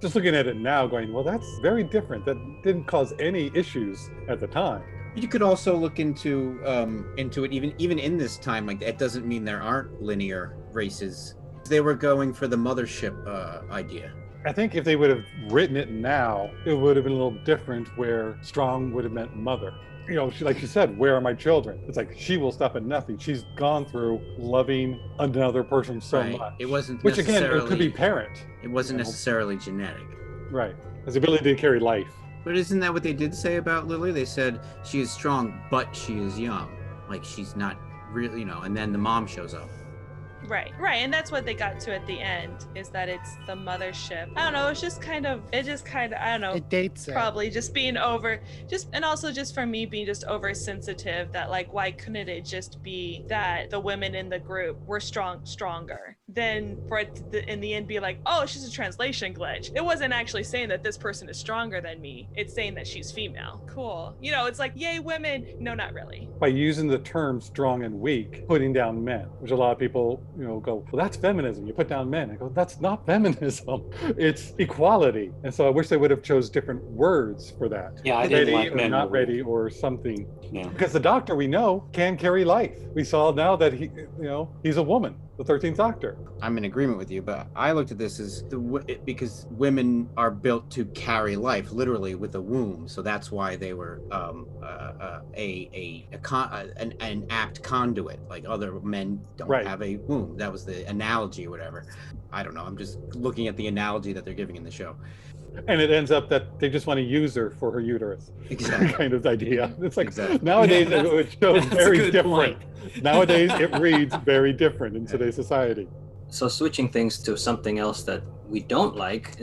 Just looking at it now going, well, that's very different. That didn't cause any issues at the time. You could also look into it even in this time. Like, it doesn't mean there aren't linear races. They were going for the mothership idea. I think if they would have written it now, it would have been a little different, where strong would have meant mother. Like she said, where are my children? It's like, she will stop at nothing. She's gone through loving another person so much. It wasn't Which again, it could be parent. It wasn't necessarily genetic. Right. His ability to carry life. But isn't that what they did say about Lily? They said she is strong, but she is young. Like, she's not really, and then the mom shows up. Right. And that's what they got to at the end, is that it's the mothership. I don't know. It just kind of, I don't know. It dates it. Probably just being and also just for me being just oversensitive, that like, why couldn't it just be that the women in the group were stronger? Then for it to, in the end, be like, oh, it's just a translation glitch. It wasn't actually saying that this person is stronger than me. It's saying that she's female. Cool. It's like, yay, women. No, not really. By using the term strong and weak, putting down men, which a lot of people go, well, that's feminism. You put down men. I go, that's not feminism. It's equality. And so I wish they would have chose different words for that. Yeah, I ready didn't like or men. not ready or something. Yeah. Because the doctor we know can carry life. We saw now that he's a woman, the 13th Doctor. I'm in agreement with you, but I looked at this as because women are built to carry life, literally with a womb. So that's why they were an apt conduit. Like other men don't have a womb. That was the analogy or whatever. I don't know. I'm just looking at the analogy that they're giving in the show. And it ends up that they just want to use her for her uterus. Exactly. Kind of idea. It's like Exactly. nowadays it shows very good different. point. Nowadays it reads very different in today's society. So switching things to something else that we don't like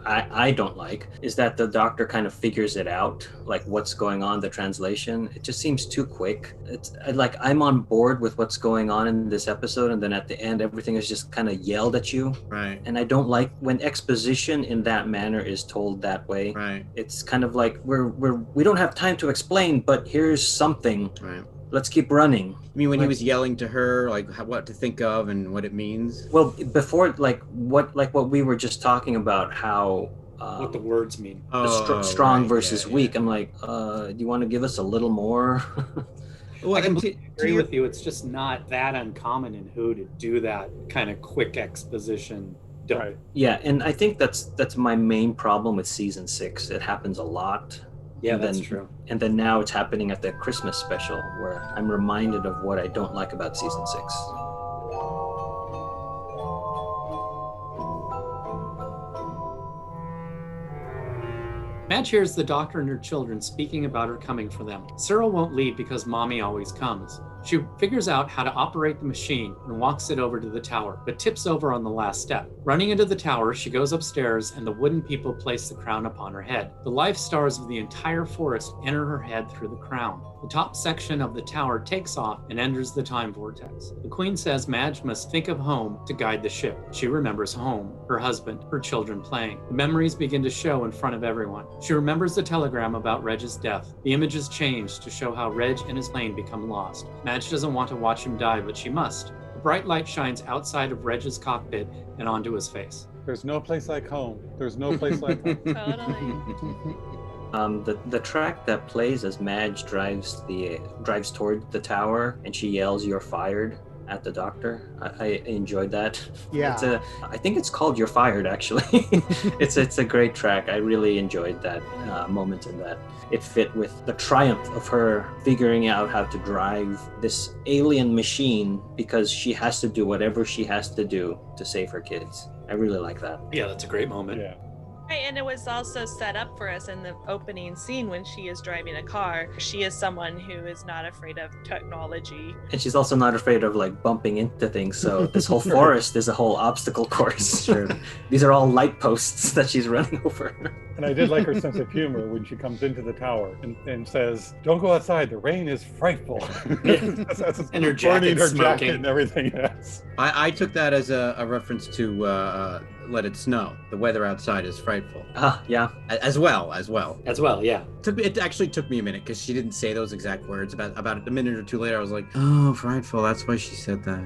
I don't like, is that the doctor kind of figures it out, like what's going on, the translation. It just seems too quick. It's like I'm on board with what's going on in this episode, and then at the end everything is just kind of yelled at you. Right. And I don't like when exposition in that manner is told that way. Right. It's kind of like we don't have time to explain, but here's something. Right. Let's keep running. I mean, when he was yelling to her, like what to think of and what it means. Well, before, what we were just talking about, how What the words mean. strong right, versus weak. I'm like, do you want to give us a little more? Well, I and completely agree with you. It's just not that uncommon in Who to do that kind of quick exposition. Right. Yeah, and I think that's my main problem with season 6. It happens a lot. Yeah, And that's then- true. And then now it's happening at the Christmas special, where I'm reminded of what I don't like about season 6. Madge hears the doctor and her children speaking about her coming for them. Cyril won't leave because Mommy always comes. She figures out how to operate the machine and walks it over to the tower, but tips over on the last step. Running into the tower, she goes upstairs and the wooden people place the crown upon her head. The life stars of the entire forest enter her head through the crown. The top section of the tower takes off and enters the time vortex. The Queen says Madge must think of home to guide the ship. She remembers home, her husband, her children playing. The memories begin to show in front of everyone. She remembers the telegram about Reg's death. The images change to show how Reg and his plane become lost. Madge doesn't want to watch him die, but she must. A bright light shines outside of Reg's cockpit and onto his face. There's no place like home. There's no place like home. Totally. The track that plays as Madge drives toward the tower and she yells, "You're fired," at the doctor. I enjoyed that. Yeah. I think it's called "You're Fired," actually. It's a great track. I really enjoyed that moment in that. It fit with the triumph of her figuring out how to drive this alien machine because she has to do whatever she has to do to save her kids. I really like that. Yeah, that's a great moment. Yeah. Right, and it was also set up for us in the opening scene when she is driving a car. She is someone who is not afraid of technology. And she's also not afraid of like bumping into things. So this whole forest is a whole obstacle course. Sure. These are all light posts that she's running over. And I did like her sense of humor when she comes into the tower and says, "Don't go outside. The rain is frightful." That's And her burning her jacket's jacket smoking. and everything. Yes. I took that as a reference to Let It Snow. The weather outside is frightful. Yeah. As well. As well, yeah. It actually took me a minute because she didn't say those exact words. About a minute or two later, I was like, "Oh, frightful. That's why she said that."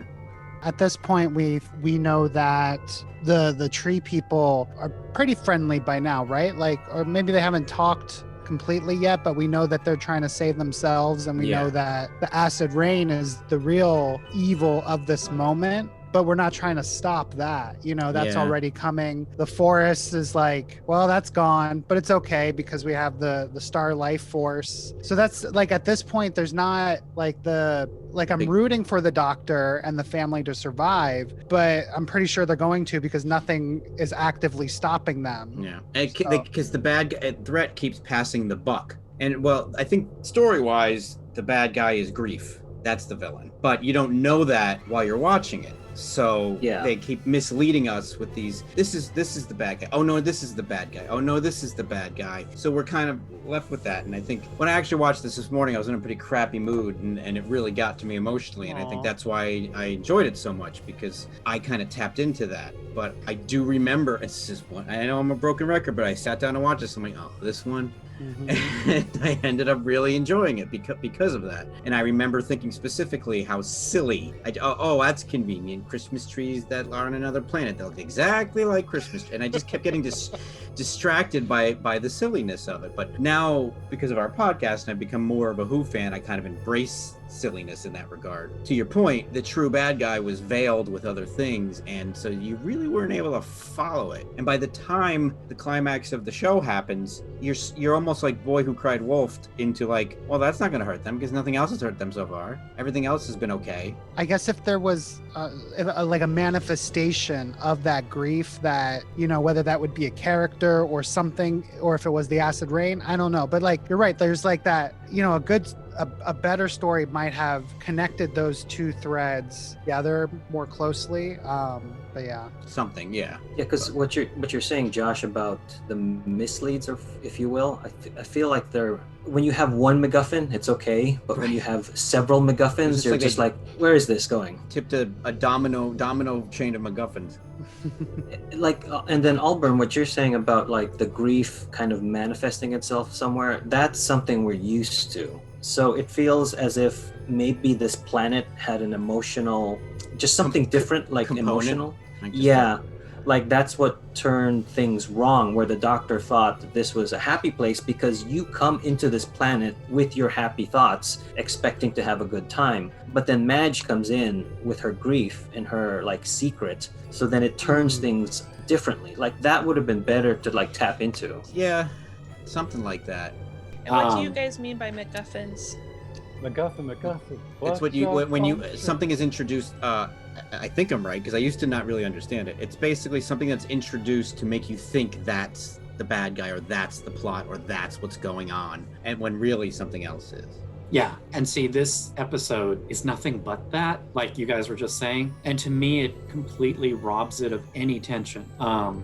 At this point, we know that the tree people are pretty friendly by now, right? Like, or maybe they haven't talked completely yet, but we know that they're trying to save themselves, and we know that the acid rain is the real evil of this moment. But we're not trying to stop that. That's already coming. The forest is like, well, that's gone, but it's okay because we have the star life force. So that's like, at this point, there's not like I'm rooting for the doctor and the family to survive, but I'm pretty sure they're going to because nothing is actively stopping them. Yeah, because the bad guy, threat keeps passing the buck. And well, I think story-wise, the bad guy is Grief. That's the villain. But you don't know that while you're watching it. So they keep misleading us with these. This is the bad guy. Oh no, this is the bad guy. Oh no, this is the bad guy. So we're kind of left with that. And I think when I actually watched this morning, I was in a pretty crappy mood, and it really got to me emotionally. And I think that's why I enjoyed it so much, because I kind of tapped into that. But I do remember, it's just one. I know I'm a broken record, but I sat down and watched this. I'm like, oh, this one. Mm-hmm. And I ended up really enjoying it because of that. And I remember thinking specifically how silly. That's convenient. Christmas trees that are on another planet. They look exactly like Christmas trees. And I just kept getting distracted by the silliness of it. But now, because of our podcast, and I've become more of a Who fan, I kind of embrace silliness in that regard. To your point, the true bad guy was veiled with other things, and so you really weren't able to follow it. And by the time the climax of the show happens, you're almost like Boy Who Cried Wolf into like, well, that's not going to hurt them because nothing else has hurt them so far. Everything else has been okay. I guess if there was like a manifestation of that grief, that, you know, whether that would be a character or something, or if it was the acid rain, I don't know. But like, you're right, there's like that, you know, a better story might have connected those two threads together more closely. But yeah. Something, yeah. Yeah, because what you're saying, Josh, about the misleads, or if you will, I feel like when you have one MacGuffin, it's okay, but when you have several MacGuffins, you're just like, where is this going? Tipped a domino chain of MacGuffins. Like, and then Auburn, what you're saying about like the grief kind of manifesting itself somewhere, that's something we're used to. So it feels as if maybe this planet had an emotional, just something different, like component? Emotional. Yeah, like that's what turned things wrong, where the doctor thought that this was a happy place because you come into this planet with your happy thoughts, expecting to have a good time. But then Madge comes in with her grief and her like secret, so then it turns things differently. Like that would have been better to like tap into. Yeah, something like that. And what do you guys mean by MacGuffins? MacGuffin. It's what you when you something is introduced. I think I'm right because I used to not really understand it. It's basically something that's introduced to make you think that's the bad guy, or that's the plot, or that's what's going on, and when really something else is. Yeah, and see, this episode is nothing but that, like you guys were just saying, and to me, it completely robs it of any tension.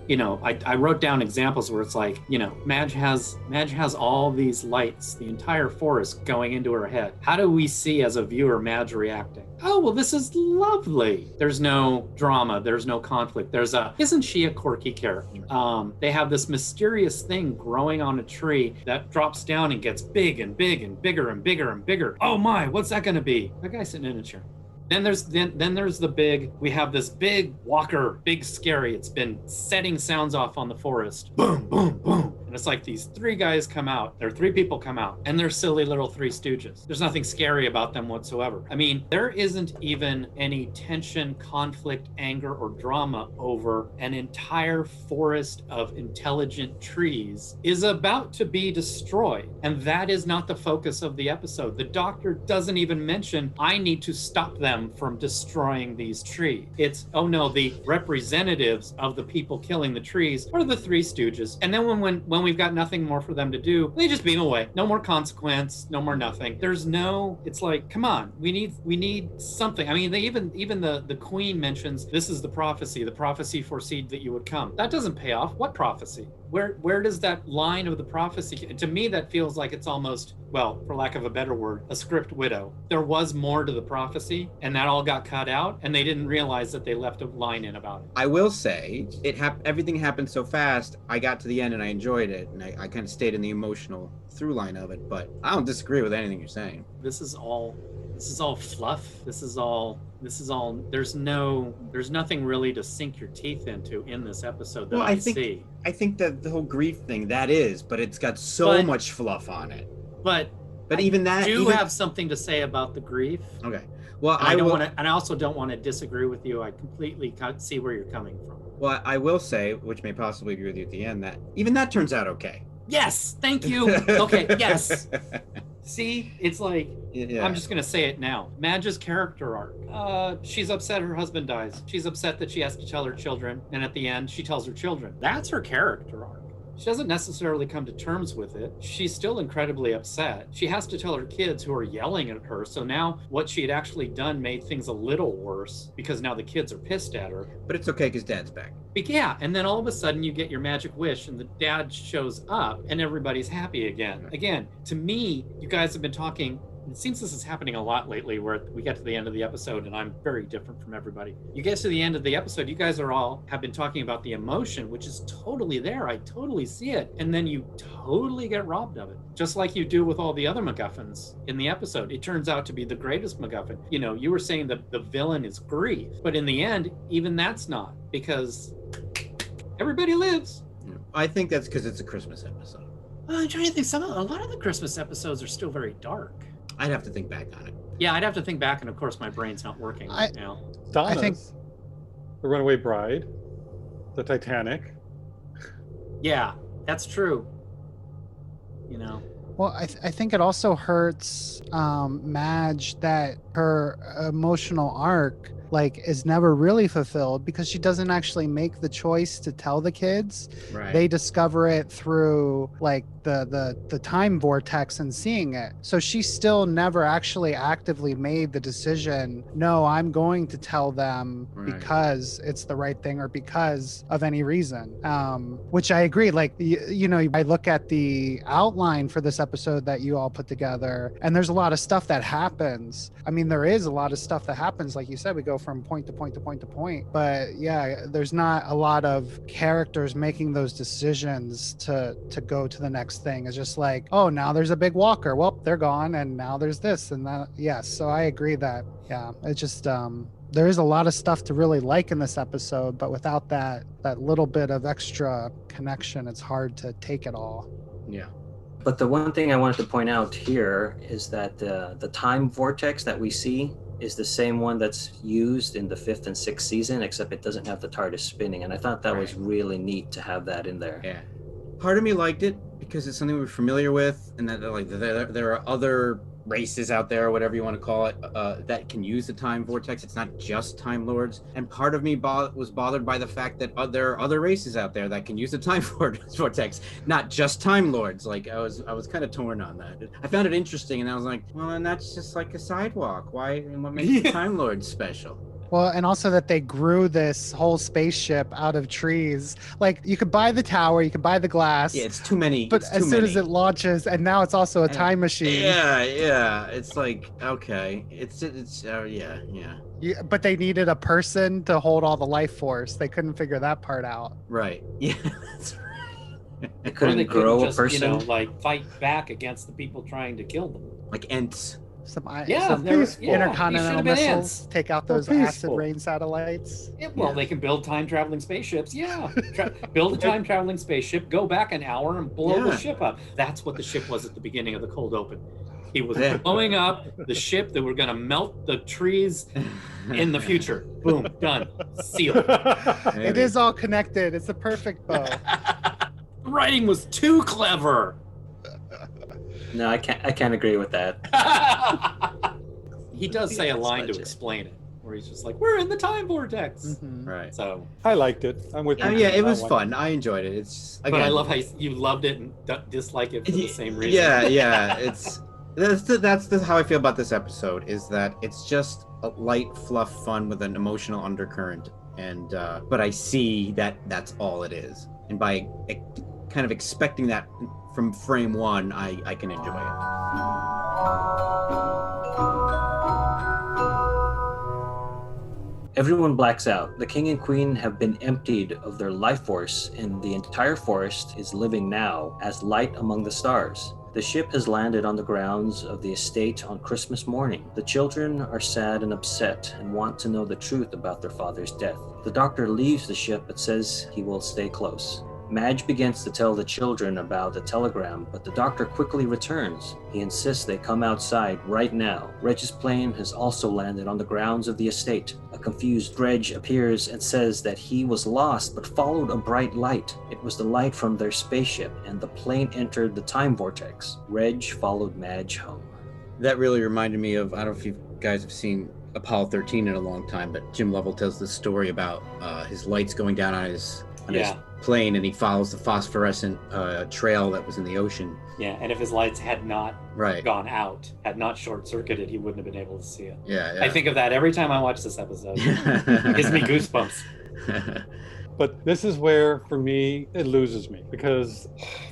You know, I wrote down examples where it's like, you know, Madge has all these lights, the entire forest going into her head. How do we see as a viewer Madge reacting? Oh, well, this is lovely. There's no drama. There's no conflict. Isn't she a quirky character? They have this mysterious thing growing on a tree that drops down and gets big and big and bigger and bigger and bigger. Oh my, what's that going to be? That guy sitting in a chair. Then there's we have this big walker, big scary. It's been setting sounds off on the forest. Boom, boom, boom. And it's like these three guys come out, or three people come out, and they're silly little Three Stooges. There's nothing scary about them whatsoever. I mean, there isn't even any tension, conflict, anger, or drama over an entire forest of intelligent trees is about to be destroyed. And that is not the focus of the episode. The doctor doesn't even mention, I need to stop them from destroying these trees. It's, oh no, the representatives of the people killing the trees are the Three Stooges. And then when we've got nothing more for them to do, they just beam away. No more consequence, no more nothing. It's like, come on, we need something. I mean, even the queen mentions, this is the prophecy foreseed that you would come. That doesn't pay off. What prophecy? Where does that line of the prophecy, to me, that feels like it's almost, well, for lack of a better word, a script widow. There was more to the prophecy, and that all got cut out, and they didn't realize that they left a line in about it. I will say, everything happened so fast, I got to the end and I enjoyed it, and I kind of stayed in the emotional through line of it, but I don't disagree with anything you're saying. This is all fluff. This is all there's nothing really to sink your teeth into in this episode that I see. I think that the whole grief thing, but it's got so much fluff on it. But even that, I have something to say about the grief. Okay. Well, I also don't want to disagree with you. I completely see where you're coming from. Well, I will say, which may possibly agree with you at the end, that even that turns out okay. Yes, thank you. Okay, yes. See, it's like, yeah. I'm just going to say it now. Madge's character arc. She's upset her husband dies. She's upset that she has to tell her children. And at the end, she tells her children. That's her character arc. She doesn't necessarily come to terms with it. She's still incredibly upset. She has to tell her kids who are yelling at her. So now what she had actually done made things a little worse because now the kids are pissed at her. But it's okay because Dad's back. Yeah, and then all of a sudden you get your magic wish and the dad shows up and everybody's happy again. Again, to me, you guys have been talking It seems this is happening a lot lately where we get to the end of the episode and I'm very different from everybody. You get to the end of the episode, you guys have been talking about the emotion, which is totally there. I totally see it. And then you totally get robbed of it. Just like you do with all the other MacGuffins in the episode. It turns out to be the greatest MacGuffin. You know, you were saying that the villain is grief, but in the end, even that's not, because everybody lives. I think that's because it's a Christmas episode. I'm trying to think. A lot of the Christmas episodes are still very dark. I'd have to think back on it. Yeah, I'd have to think back, and of course, my brain's not working right now. Donna's, I think- The Runaway Bride, the Titanic. Yeah, that's true. You know. Well, I think it also hurts Madge that her emotional arc is never really fulfilled because she doesn't actually make the choice to tell the kids. Right. They discover it through the time vortex and seeing it. So she still never actually actively made the decision, no, I'm going to tell them because it's the right thing or because of any reason. Which I agree. I look at the outline for this episode that you all put together, and there's a lot of stuff that happens. I mean, there is a lot of stuff that happens. Like you said, we go from point to point to point to point. But yeah, there's not a lot of characters making those decisions to go to the next thing. It's just like, oh, now there's a big walker. Well, they're gone, and now there's this and that. Yes, so I agree that it's just there is a lot of stuff to really like in this episode, but without that little bit of extra connection, it's hard to take it all. Yeah. But the one thing I wanted to point out here is that the time vortex that we see is the same one that's used in the 5th and 6th season, except it doesn't have the TARDIS spinning. And I thought that was really neat to have that in there. Yeah. Part of me liked it because it's something we're familiar with, and that there are other races out there, or whatever you want to call it, that can use the time vortex. It's not just Time Lords. And part of me was bothered by the fact that there are other races out there that can use the time vortex, not just Time Lords. I was kind of torn on that. I found it interesting, and I was like, well, and that's just like a sidewalk. Why? And what makes the Time Lords special? Well, and also that they grew this whole spaceship out of trees. You could buy the tower, you could buy the glass. Yeah, it's too many. But as soon as it launches, and now it's also a time machine. Yeah. It's like, okay. Yeah, but they needed a person to hold all the life force. They couldn't figure that part out. Right. Yeah, that's right. They couldn't grow a person. Fight back against the people trying to kill them. Like Ents. Some peaceful. intercontinental missiles, take out those acid peaceful. rain satellites. They can build time traveling spaceships. Yeah, build a time traveling spaceship, go back an hour, and blow the ship up. That's what the ship was at the beginning of the cold open. He was blowing up the ship that were going to melt the trees in the future. Boom, done, sealed. It is all connected. It's a perfect bow. The writing was too clever. No, I can't agree with that. He does say a line to explain it, where he's just like, "We're in the time vortex." Mm-hmm. Right. So I liked it. I'm with you. Yeah, it was fun. I enjoyed it. It's again, but I love how you loved it and dislike it for the same reason. Yeah. That's how I feel about this episode. Is that it's just a light fluff fun with an emotional undercurrent, and but I see that that's all it is, and by kind of expecting that from frame one, I can enjoy it. Everyone blacks out. The king and queen have been emptied of their life force, and the entire forest is living now as light among the stars. The ship has landed on the grounds of the estate on Christmas morning. The children are sad and upset and want to know the truth about their father's death. The doctor leaves the ship but says he will stay close. Madge begins to tell the children about the telegram, but the doctor quickly returns. He insists they come outside right now. Reg's plane has also landed on the grounds of the estate. A confused Reg appears and says that he was lost but followed a bright light. It was the light from their spaceship, and the plane entered the time vortex. Reg followed Madge home. That really reminded me of, I don't know if you guys have seen Apollo 13 in a long time, but Jim Lovell tells this story about his lights going down on his plane, and he follows the phosphorescent trail that was in the ocean. Yeah, and if his lights had not Right. gone out, had not short-circuited, he wouldn't have been able to see it. Yeah. I think of that every time I watch this episode. It gives me goosebumps. But this is where, for me, it loses me because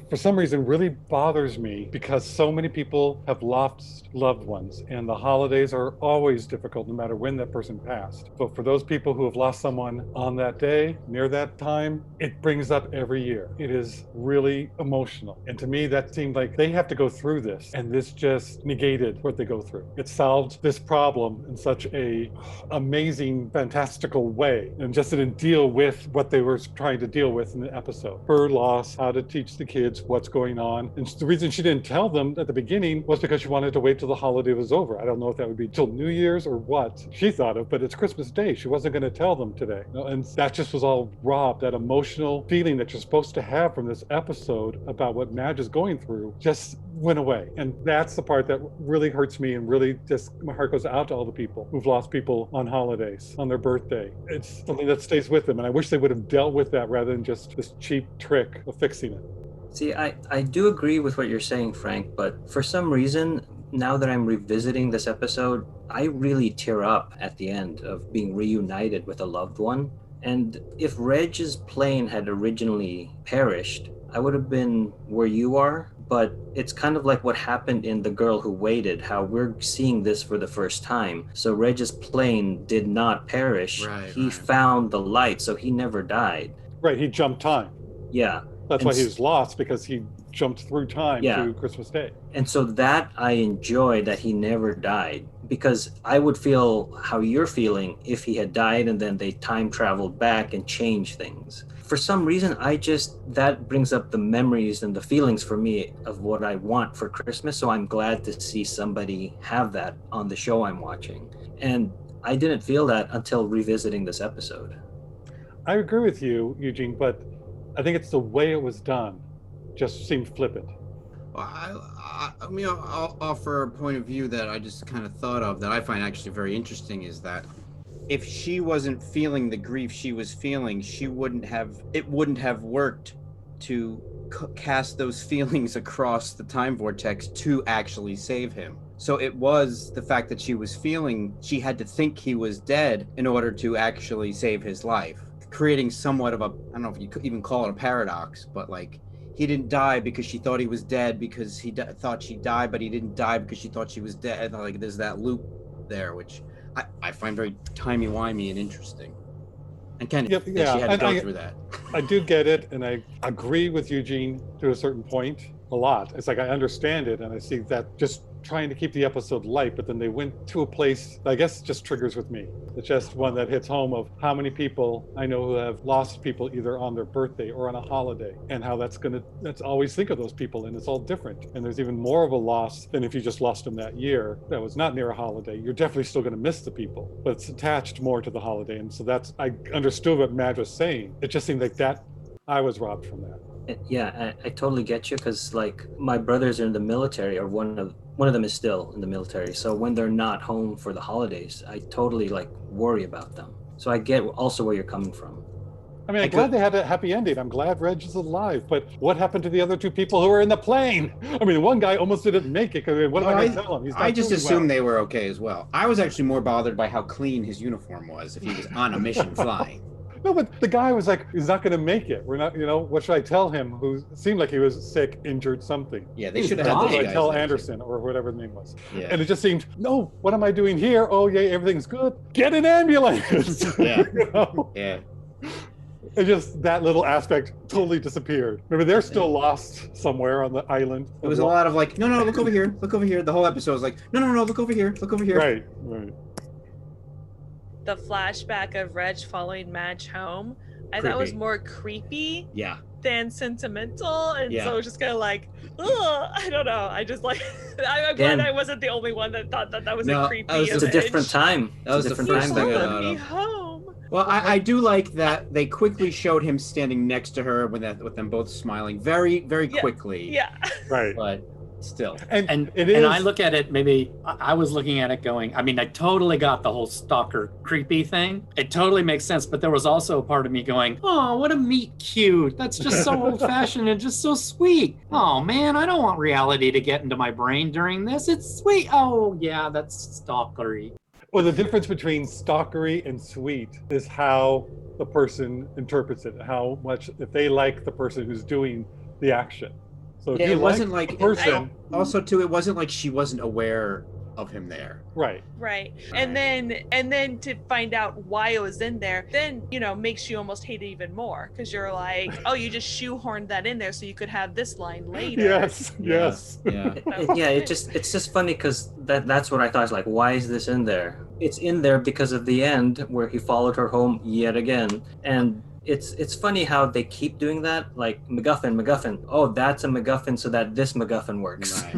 for some reason really bothers me because so many people have lost loved ones and the holidays are always difficult no matter when that person passed. But for those people who have lost someone on that day, near that time, it brings up every year. It is really emotional. And to me, that seemed like they have to go through this, and this just negated what they go through. It solved this problem in such a amazing, fantastical way, and just didn't deal with what they were trying to deal with in the episode. Her loss, how to teach the kids what's going on. And the reason she didn't tell them at the beginning was because she wanted to wait till the holiday was over. I don't know if that would be till New Year's or what she thought of, but it's Christmas Day. She wasn't going to tell them today. And that just was all robbed. That emotional feeling that you're supposed to have from this episode about what Madge is going through just went away. And that's the part that really hurts me, and really just my heart goes out to all the people who've lost people on holidays, on their birthday. It's something that stays with them, and I wish they would have dealt with that rather than just this cheap trick of fixing it. See, I do agree with what you're saying, Frank, but for some reason, now that I'm revisiting this episode, I really tear up at the end of being reunited with a loved one. And if Reg's plane had originally perished, I would have been where you are, but it's kind of like what happened in The Girl Who Waited, how we're seeing this for the first time. So Reg's plane did not perish. He found the light, so he never died. Right, he jumped time. Yeah. That's why he was lost, because he jumped through time to Christmas Day. And so that I enjoy that he never died, because I would feel how you're feeling if he had died and then they time traveled back and changed things. For some reason, that brings up the memories and the feelings for me of what I want for Christmas. So I'm glad to see somebody have that on the show I'm watching. And I didn't feel that until revisiting this episode. I agree with you, Eugene, but I think it's the way it was done just seemed flippant. Well, I mean, I'll offer a point of view that I just kind of thought of that I find actually very interesting, is that if she wasn't feeling the grief she was feeling, it wouldn't have worked to cast those feelings across the time vortex to actually save him. So it was the fact that she had to think he was dead in order to actually save his life, creating somewhat of a, I don't know if you could even call it a paradox, but like, he didn't die because she thought he was dead because he thought she died, but he didn't die because she thought she was dead. Like, there's that loop there, which I find very timey-wimey and interesting. And kind of, she had to go through that. I do get it, and I agree with Eugene to a certain point a lot. It's like I understand it, and I see that just trying to keep the episode light, but then they went to a place that I guess just triggers with me. It's just one that hits home of how many people I know who have lost people either on their birthday or on a holiday, and how that's always think of those people, and it's all different. And there's even more of a loss than if you just lost them that year that was not near a holiday. You're definitely still going to miss the people, but it's attached more to the holiday. And so I understood what Madge was saying. It just seemed like that I was robbed from that. Yeah, I totally get you, because like my brothers are in the military, or one of them is still in the military. So when they're not home for the holidays, I totally like worry about them. So I get also where you're coming from. I mean, I'm glad they had a happy ending. I'm glad Reg is alive. But what happened to the other two people who were in the plane? I mean, one guy almost didn't make it. Because what am I going to tell him? I just assumed they were okay as well. I was actually more bothered by how clean his uniform was if he was on a mission flying. No, but the guy was like, he's not going to make it. We're not, what should I tell him? Who seemed like he was sick, injured, something. Yeah, they should have had those guys. I tell Anderson or whatever the name was. Yeah. And it just seemed, no, what am I doing here? Oh, yeah, everything's good. Get an ambulance. Yeah. Yeah. It just, that little aspect totally disappeared. Remember, they're still lost somewhere on the island. It was a lot of like, no, look over here, look over here. The whole episode was like, no, look over here, look over here. Right. The flashback of Reg following Madge home, I thought was more creepy than sentimental. And so it was just kind of like, I don't know. I just like, I'm glad I wasn't the only one that thought that was a creepy image. It's a different time. That was a different time. Let me home. Well, I do like that they quickly showed him standing next to her with them both smiling very, very quickly. Yeah. Right. But still. And I look at it, maybe I was looking at it going, I mean, I totally got the whole stalker creepy thing. It totally makes sense. But there was also a part of me going, oh, what a meet cute. That's just so old fashioned and just so sweet. Oh man, I don't want reality to get into my brain during this. It's sweet. Oh yeah, that's stalkery. Well, the difference between stalkery and sweet is how the person interprets it, how much, if they like the person who's doing the action. So if Yeah, you it wasn't like like the person, also too, it wasn't like she wasn't aware of him there. right. Right. And then to find out why it was in there, then, makes you almost hate it even more because you're like, oh, you just shoehorned that in there so you could have this line later. Yes, yes. Yeah. It's just funny because that's what I thought. It's like, why is this in there? It's in there because of the end where he followed her home yet again. And it's funny how they keep doing that, like MacGuffin. Oh, that's a MacGuffin so that this MacGuffin works. Right.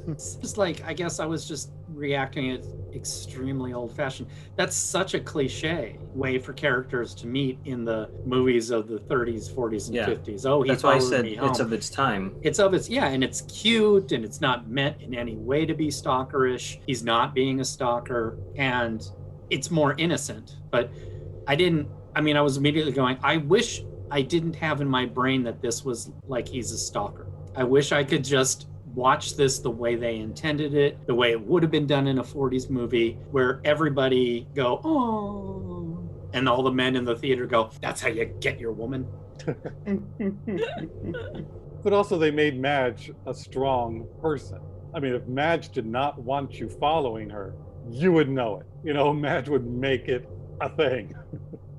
It's just like, I guess I was just reacting it extremely old-fashioned. That's such a cliche way for characters to meet in the movies of the 30s, 40s, and 50s. Oh, that's why I said me home. It's of its time. And it's cute, and it's not meant in any way to be stalkerish. He's not being a stalker, and it's more innocent. But I was immediately going, I wish I didn't have in my brain that this was like he's a stalker. I wish I could just watch this the way they intended it, the way it would have been done in a 40s movie, where everybody go, oh, and all the men in the theater go, that's how you get your woman. But also they made Madge a strong person. I mean, if Madge did not want you following her, you would know it. Madge would make it a thing.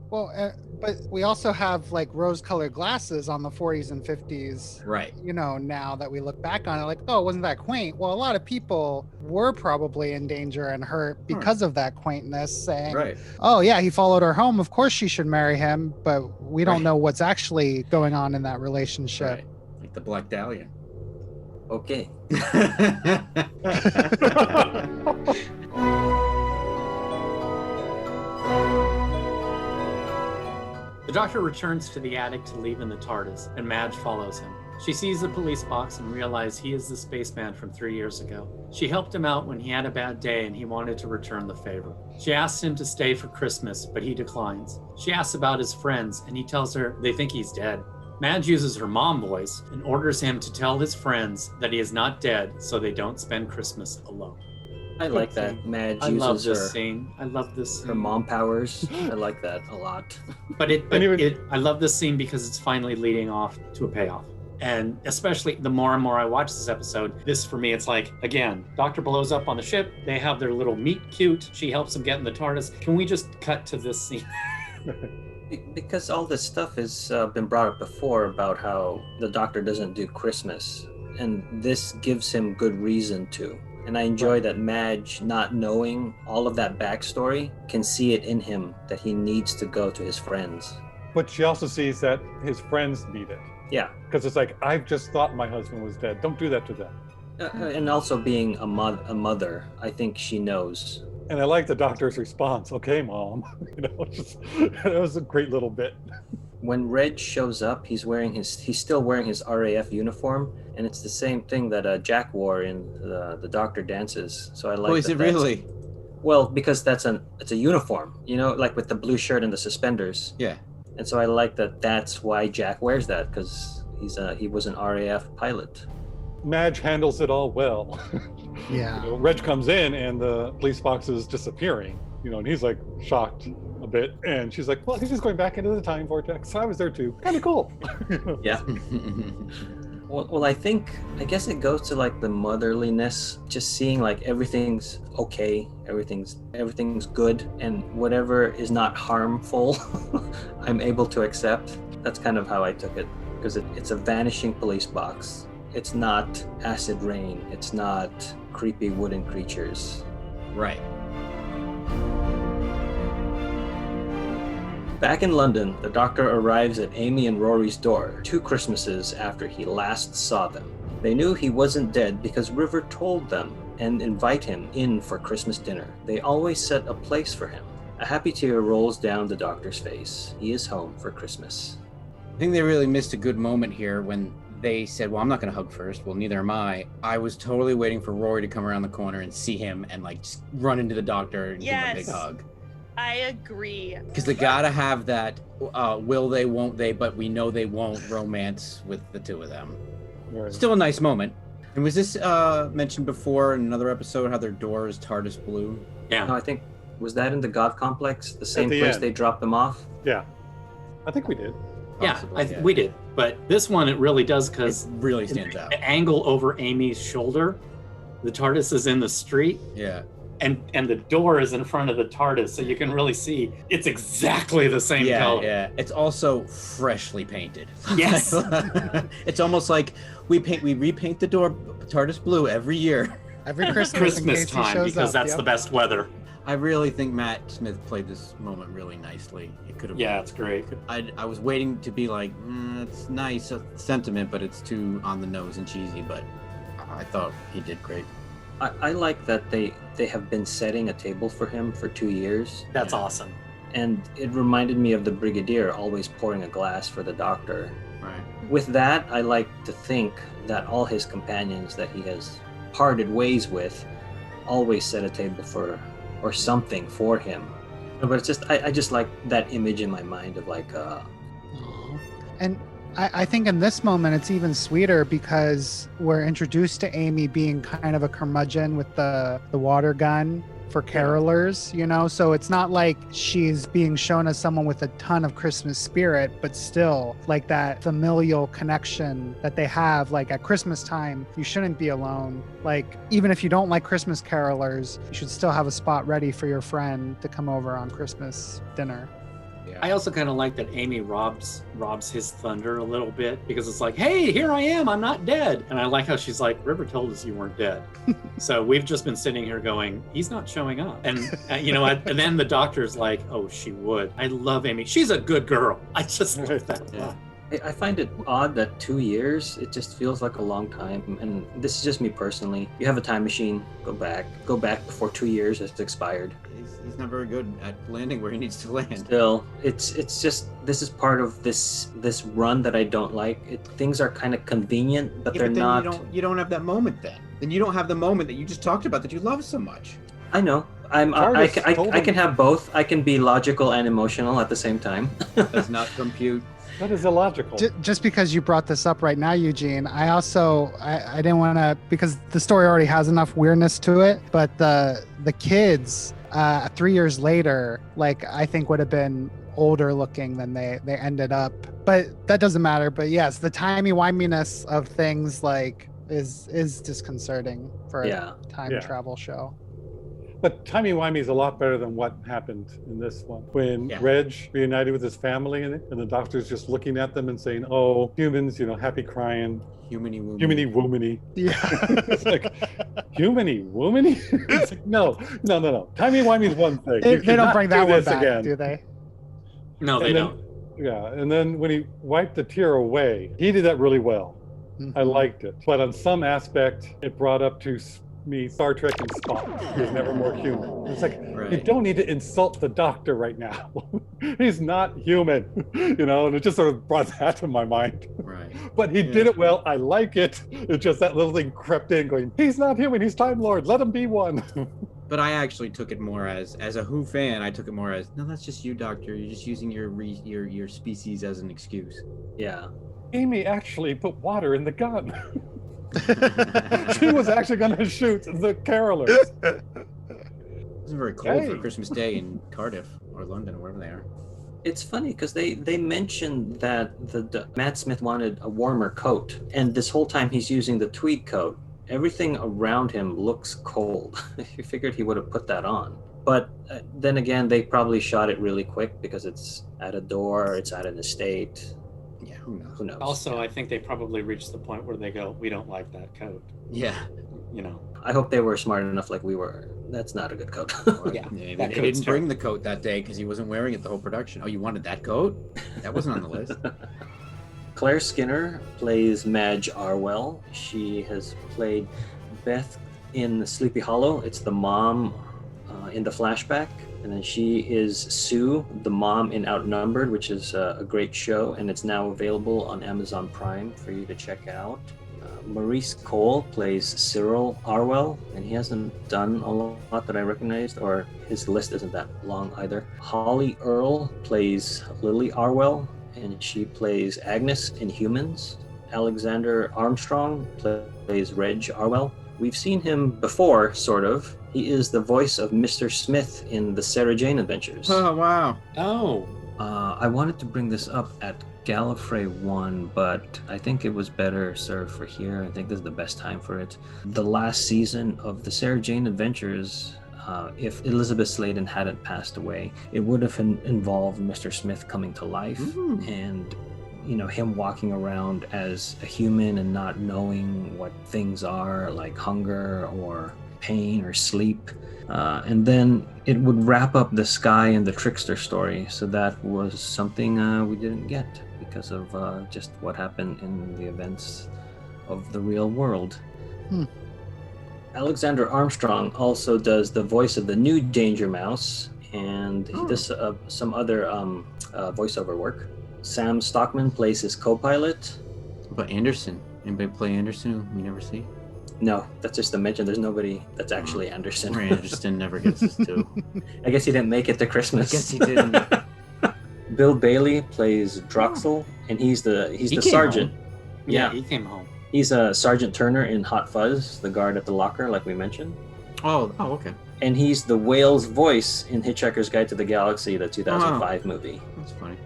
Well, but we also have like rose-colored glasses on the 40s and 50s. Right. Now that we look back on it, like, oh, wasn't that quaint? Well, a lot of people were probably in danger and hurt because of that quaintness, saying, Right. oh, yeah, he followed her home. Of course she should marry him. But we don't know what's actually going on in that relationship. Right. Like the Black Dahlia. Okay. The doctor returns to the attic to leave in the TARDIS, and Madge follows him. She sees the police box and realizes he is the spaceman from 3 years ago. She helped him out when he had a bad day and he wanted to return the favor. She asks him to stay for Christmas, but he declines. She asks about his friends, and he tells her they think he's dead. Madge uses her mom voice and orders him to tell his friends that he is not dead so they don't spend Christmas alone. I like that. Madge I love uses this scene. I love this scene. her mom powers. I like that a lot. I love this scene because it's finally leading off to a payoff. And especially the more and more I watch this episode, this for me, it's like, again, Doctor blows up on the ship. They have their little meet cute. She helps him get in the TARDIS. Can we just cut to this scene? Because all this stuff has been brought up before about how the Doctor doesn't do Christmas. And this gives him good reason to. And I enjoy that Madge, not knowing all of that backstory, can see it in him that he needs to go to his friends. But she also sees that his friends need it. Yeah. Because it's like, I've just thought my husband was dead. Don't do that to them. And also being a mother, I think she knows. And I like the doctor's response. Okay, Mom. It was a great little bit. When Reg shows up, he's still wearing his RAF uniform, and it's the same thing that Jack wore in the Doctor Dances. So I like. Oh, is it really? Well, because it's a uniform, like with the blue shirt and the suspenders. Yeah. And so I like that. That's why Jack wears that, because he was an RAF pilot. Madge handles it all well. Yeah. Reg comes in and the police box is disappearing, and he's like shocked a bit. And she's like, well, he's just going back into the time vortex. I was there too. Kind of cool. Yeah. Well, I guess it goes to like the motherliness, just seeing like everything's okay, everything's good, and whatever is not harmful, I'm able to accept. That's kind of how I took it, because it's a vanishing police box. It's not acid rain. It's not creepy wooden creatures. Right. Back in London, the Doctor arrives at Amy and Rory's door 2 Christmases after he last saw them. They knew he wasn't dead because River told them and invite him in for Christmas dinner. They always set a place for him. A happy tear rolls down the Doctor's face. He is home for Christmas. I think they really missed a good moment here when they said, well, I'm not going to hug first. Well, neither am I. I was totally waiting for Rory to come around the corner and see him and like just run into the Doctor and give him a big hug. I agree. Because they gotta have that will they, won't they, but we know they won't romance with the two of them. Right. Still a nice moment. And was this mentioned before in another episode, how their door is TARDIS blue? Yeah. No, I think Was that in the God complex? The same the place end. they dropped them off? Yeah, I think we did. Yeah, Possibly, we did. But this one, it really does It because really stands out. the angle over Amy's shoulder, the TARDIS is in the street, Yeah. and the door is in front of the TARDIS, so you can really see it's exactly the same color. Yeah. It's also freshly painted. Yes. It's almost like we repaint the door TARDIS blue every year. Every Christmas, in Christmas case he time, shows because up. that's Yep. the best weather. I really think Matt Smith played this moment really nicely. It could have. Yeah, it's great. I was waiting to be like, it's nice sentiment, but it's too on the nose and cheesy. But I thought he did great. I like that they have been setting a table for him for 2 years. That's Yeah. awesome. And it reminded me of the Brigadier always pouring a glass for the Doctor. Right. With that, I like to think that all his companions that he has parted ways with always set a table for, or something for him. But it's just, I just like that image in my mind of like, And I think in this moment it's even sweeter because we're introduced to Amy being kind of a curmudgeon with the water gun for carolers, you know? So it's not like she's being shown as someone with a ton of Christmas spirit, but still like that familial connection that they have. Like at Christmas time, you shouldn't be alone. Like even if you don't like Christmas carolers, you should still have a spot ready for your friend to come over on Christmas dinner. I also kind of like that Amy robs his thunder a little bit because it's like, hey, here I am, I'm not dead. And I like how she's like, River told us you weren't dead. So we've just been sitting here going, he's not showing up. And and then the Doctor's like, oh, she would. I love Amy. She's a good girl. I just love that. Yeah. I find it odd that 2 years, it just feels like a long time. And this is just me personally. You have a time machine, go back before 2 years has expired. He's not very good at landing where he needs to land. Still, it's just, this is part of this run that I don't like. Things are kind of convenient, but Yeah, they're but then not. You don't have that moment then. Then you don't have the moment that you just talked about that you love so much. I know. I TARDIS can have both. I can be logical and emotional at the same time. Does not compute. That is illogical. Just because you brought this up right now, Eugene, I also I didn't want to, because the story already has enough weirdness to it, but the kids 3 years later, like I think would have been older looking than they ended up, but that doesn't matter. But yes, the timey-wiminess of things like is disconcerting for Yeah. a time Yeah. travel show. But timey-wimey is a lot better than what happened in this one. When Yeah. Reg reunited with his family and the Doctor's just looking at them and saying, oh, humans, happy crying, Humany woomany. humany woomany. Yeah. It's like, humany woomany? It's like, no. Timey-wimey is one thing. They You don't cannot bring do that one this back, again. do they? No, they And then- don't. Yeah, and then when he wiped the tear away, he did that really well. I liked it. But on some aspect, it brought up to me Star Trek and Spock. He's never more human. It's like, you Right. don't need to insult the Doctor right now. He's not human, and it just sort of brought that to my mind. Right. But he did it well. I like it. It's just that little thing crept in going, he's not human. He's Time Lord. Let him be one. But I actually took it more as a Who fan. I took it more as, no, that's just you, Doctor. You're just using your species as an excuse. Yeah. Amy actually put water in the gun. She was actually going to shoot the carolers. It wasn't very cold for Hey. Christmas Day in Cardiff or London or wherever they are. It's funny because they mentioned that the Matt Smith wanted a warmer coat, and this whole time he's using the tweed coat. Everything around him looks cold. You figured he would have put that on. But then again, they probably shot it really quick because it's at a door, it's at an estate. Yeah, who knows? Who knows? Also, I think they probably reached the point where they go, we don't like that coat. Yeah. I hope they were smart enough like we were. That's not a good coat. Yeah, Maybe that they coat's didn't bring the coat that day because he wasn't wearing it the whole production. Oh, you wanted that coat? That wasn't on the list. Claire Skinner plays Madge Arwell. She has played Beth in Sleepy Hollow. It's the mom in the flashback. And then she is Sue, the mom in Outnumbered, which is a great show, and it's now available on Amazon Prime for you to check out. Maurice Cole plays Cyril Arwell, and he hasn't done a lot that I recognized, or his list isn't that long either. Holly Earl plays Lily Arwell, and she plays Agnes in Humans. Alexander Armstrong plays Reg Arwell. We've seen him before, sort of. He is the voice of Mr. Smith in the Sarah Jane Adventures. Oh, wow. Oh, I wanted to bring this up at Gallifrey 1, but I think it was better served for here. I think this is the best time for it. The last season of the Sarah Jane Adventures, if Elizabeth Sladen hadn't passed away, it would have involved Mr. Smith coming to life and him walking around as a human and not knowing what things are, like hunger or pain or sleep. And then it would wrap up the Sky and the Trickster story. So that was something we didn't get because of just what happened in the events of the real world. Alexander Armstrong also does the voice of the new Danger Mouse, and he does some other voiceover work. Sam Stockman plays his co-pilot. But Anderson, anybody play Anderson who we never see? No, that's just a mention. There's nobody that's actually Anderson. Or Anderson never gets this too. I guess he didn't make it to Christmas. I guess he didn't. Bill Bailey plays Droxel, and he's the came sergeant. home. yeah, he came home. He's Sergeant Turner in Hot Fuzz, the guard at the locker, like we mentioned. Oh, okay. And he's the whale's voice in Hitchhiker's Guide to the Galaxy, the 2005 movie. That's funny.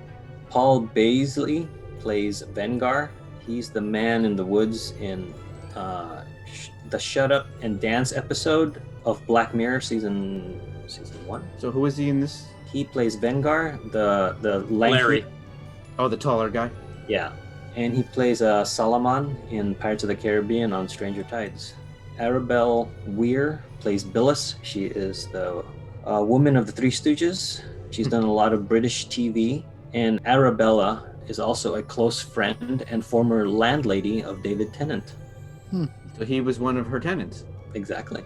Paul Baisley plays Vengar. He's the man in the woods in the Shut Up and Dance episode of Black Mirror season 1. So who is he in this? He plays Vengar, the lanky. Larry. Oh, the taller guy. Yeah, and he plays Salaman in Pirates of the Caribbean on Stranger Tides. Arabelle Weir plays Billis. She is the woman of the Three Stooges. She's done a lot of British TV. And Arabella is also a close friend and former landlady of David Tennant. So he was one of her tenants. Exactly.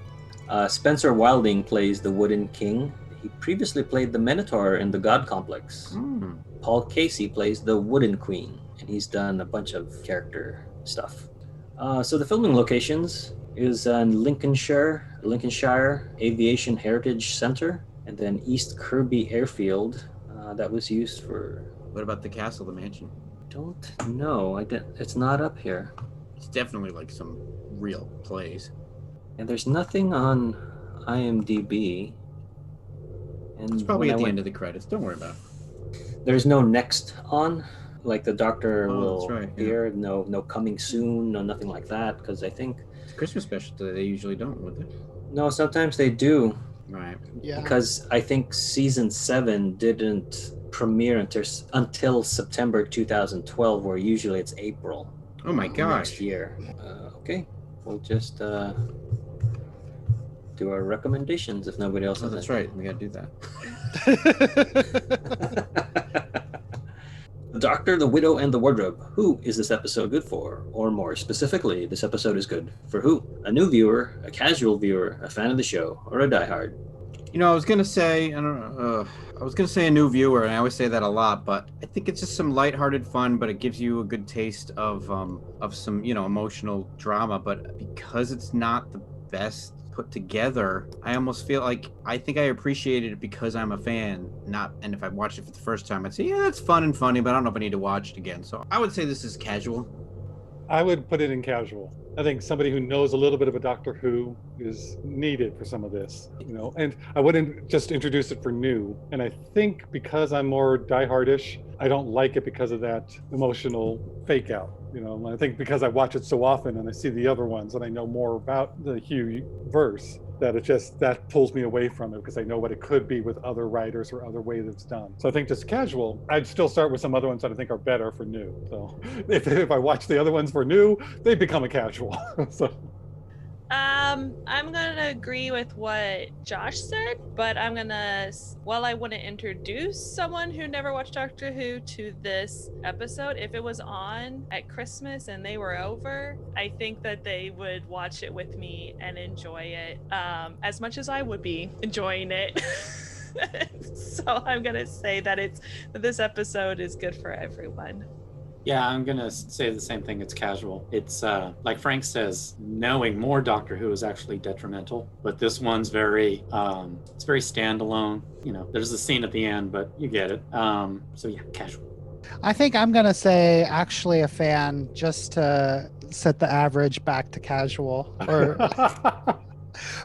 Spencer Wilding plays the Wooden King. He previously played the Minotaur in the God Complex. Paul Casey plays the Wooden Queen, and he's done a bunch of character stuff. So the filming locations is in Lincolnshire Aviation Heritage Center, and then East Kirby Airfield. That was used for... What about the castle, the mansion? Don't know. It's not up here. It's definitely like some real place. And there's nothing on IMDb. And It's probably at the end of the credits. Don't worry about it. There's no next on, like the Doctor will that's right, yeah. appear. No coming soon. No nothing like that. Because I think It's a Christmas special. They usually don't, would they? no. Sometimes they do. Right. Yeah. Because I think season 7 didn't premiere until September 2012, where usually it's April. Oh my Next gosh. year. Okay, we'll just do our recommendations if nobody else. Oh, has that's anything. right. We gotta do that. The Doctor, the Widow, and the Wardrobe. Who is this episode good for? Or more specifically, this episode is good for who? A new viewer, a casual viewer, a fan of the show, or a diehard? You know, I was gonna say, I was gonna say a new viewer, and I always say that a lot, but I think it's just some lighthearted fun, but it gives you a good taste of some, emotional drama. But because it's not the best put together, I almost feel like I think I appreciated it because I'm a fan, and if I watched it for the first time, I'd say, yeah, that's fun and funny, but I don't know if I need to watch it again. So I would say this is casual. I would put it in casual. I think somebody who knows a little bit of a Doctor Who is needed for some of this, and I wouldn't just introduce it for new. And I think because I'm more diehardish, I don't like it because of that emotional fake out. I think because I watch it so often and I see the other ones and I know more about the Hugh verse, that pulls me away from it because I know what it could be with other writers or other ways it's done. So I think just casual. I'd still start with some other ones that I think are better for new. So if I watch the other ones for new, they become a casual. So I'm gonna agree with what Josh said, but I wouldn't introduce someone who never watched Doctor Who to this episode, if it was on at Christmas and they were over, I think that they would watch it with me and enjoy it as much as I would be enjoying it. So I'm gonna say that this episode is good for everyone. Yeah, I'm gonna say the same thing. It's casual. It's like Frank says, knowing more Doctor Who is actually detrimental. But this one's very, it's very standalone. There's a scene at the end, but you get it. So yeah, casual. I think I'm going to say actually a fan, just to set the average back to casual. Or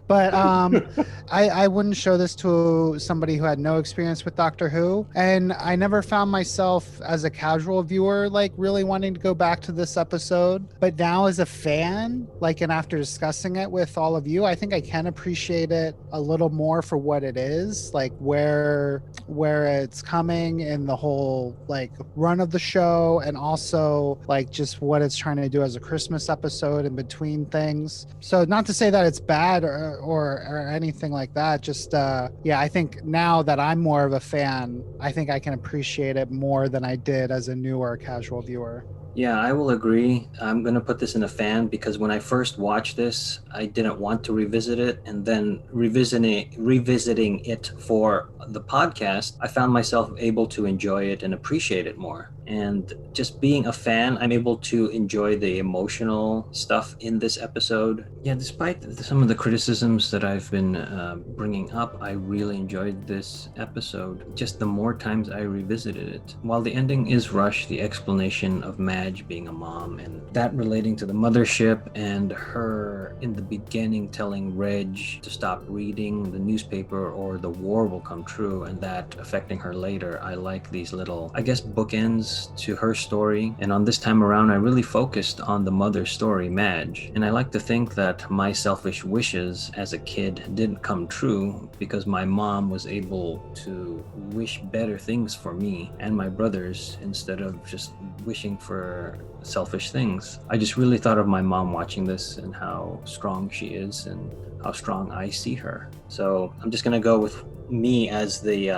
but I wouldn't show this to somebody who had no experience with Doctor Who, and I never found myself as a casual viewer like really wanting to go back to this episode. But now as a fan, like, and after discussing it with all of you, I think I can appreciate it a little more for what it is, like where it's coming in the whole like run of the show, and also like just what it's trying to do as a Christmas episode in between things. So not to say that it's bad or anything like that, just yeah, I think now that I'm more of a fan, I think I can appreciate it more than I did as a newer casual viewer. Yeah, I will agree. I'm going to put this in a fan because when I first watched this, I didn't want to revisit it. And then revisiting it for the podcast, I found myself able to enjoy it and appreciate it more. And just being a fan, I'm able to enjoy the emotional stuff in this episode. Yeah, despite some of the criticisms that I've been bringing up, I really enjoyed this episode. Just the more times I revisited it. While the ending is rushed, the explanation of Madge being a mom and that relating to the mothership and her in the beginning telling Reg to stop reading the newspaper or the war will come true, and that affecting her later. I like these little, I guess, bookends to her story. And on this time around, I really focused on the mother story, Madge. And I like to think that my selfish wishes as a kid didn't come true because my mom was able to wish better things for me and my brothers instead of just wishing for selfish things. I just really thought of my mom watching this and how strong she is and how strong I see her. So I'm just gonna go with me as the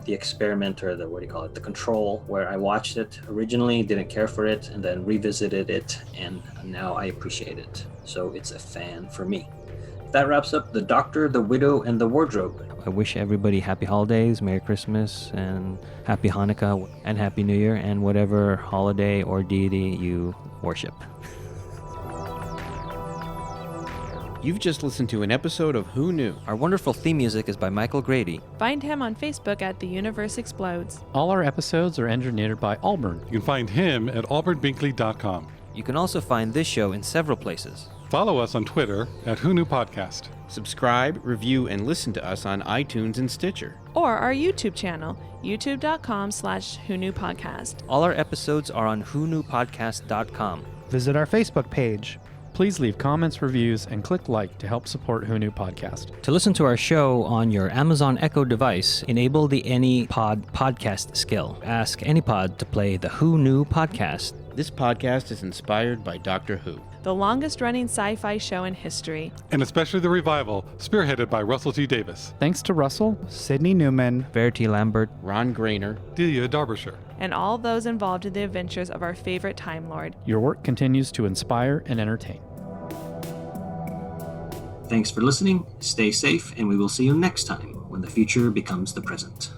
experiment, or the control, where I watched it originally, didn't care for it, and then revisited it, and now I appreciate it. So it's a fan for me. That wraps up The Doctor, the Widow, and the Wardrobe. I wish everybody happy holidays, Merry Christmas, and Happy Hanukkah, and Happy New Year, and whatever holiday or deity you worship. You've just listened to an episode of Who Knew? Our wonderful theme music is by Michael Grady. Find him on Facebook at The Universe Explodes. All our episodes are engineered by Allburn. You can find him at albernbinkley.com. You can also find this show in several places. Follow us on Twitter at Who Knew Podcast. Subscribe, review, and listen to us on iTunes and Stitcher. Or our YouTube channel, youtube.com/whoknewpodcast. All our episodes are on whoknewpodcast.com. Visit our Facebook page. Please leave comments, reviews, and click like to help support Who Knew Podcast. To listen to our show on your Amazon Echo device, enable the AnyPod podcast skill. Ask AnyPod to play the Who Knew podcast. This podcast is inspired by Doctor Who, the longest-running sci-fi show in history. And especially the revival, spearheaded by Russell T. Davis. Thanks to Russell, Sydney Newman, Verity Lambert, Ron Grainer, Delia Derbyshire, and all those involved in the adventures of our favorite Time Lord. Your work continues to inspire and entertain. Thanks for listening, stay safe, and we will see you next time when the future becomes the present.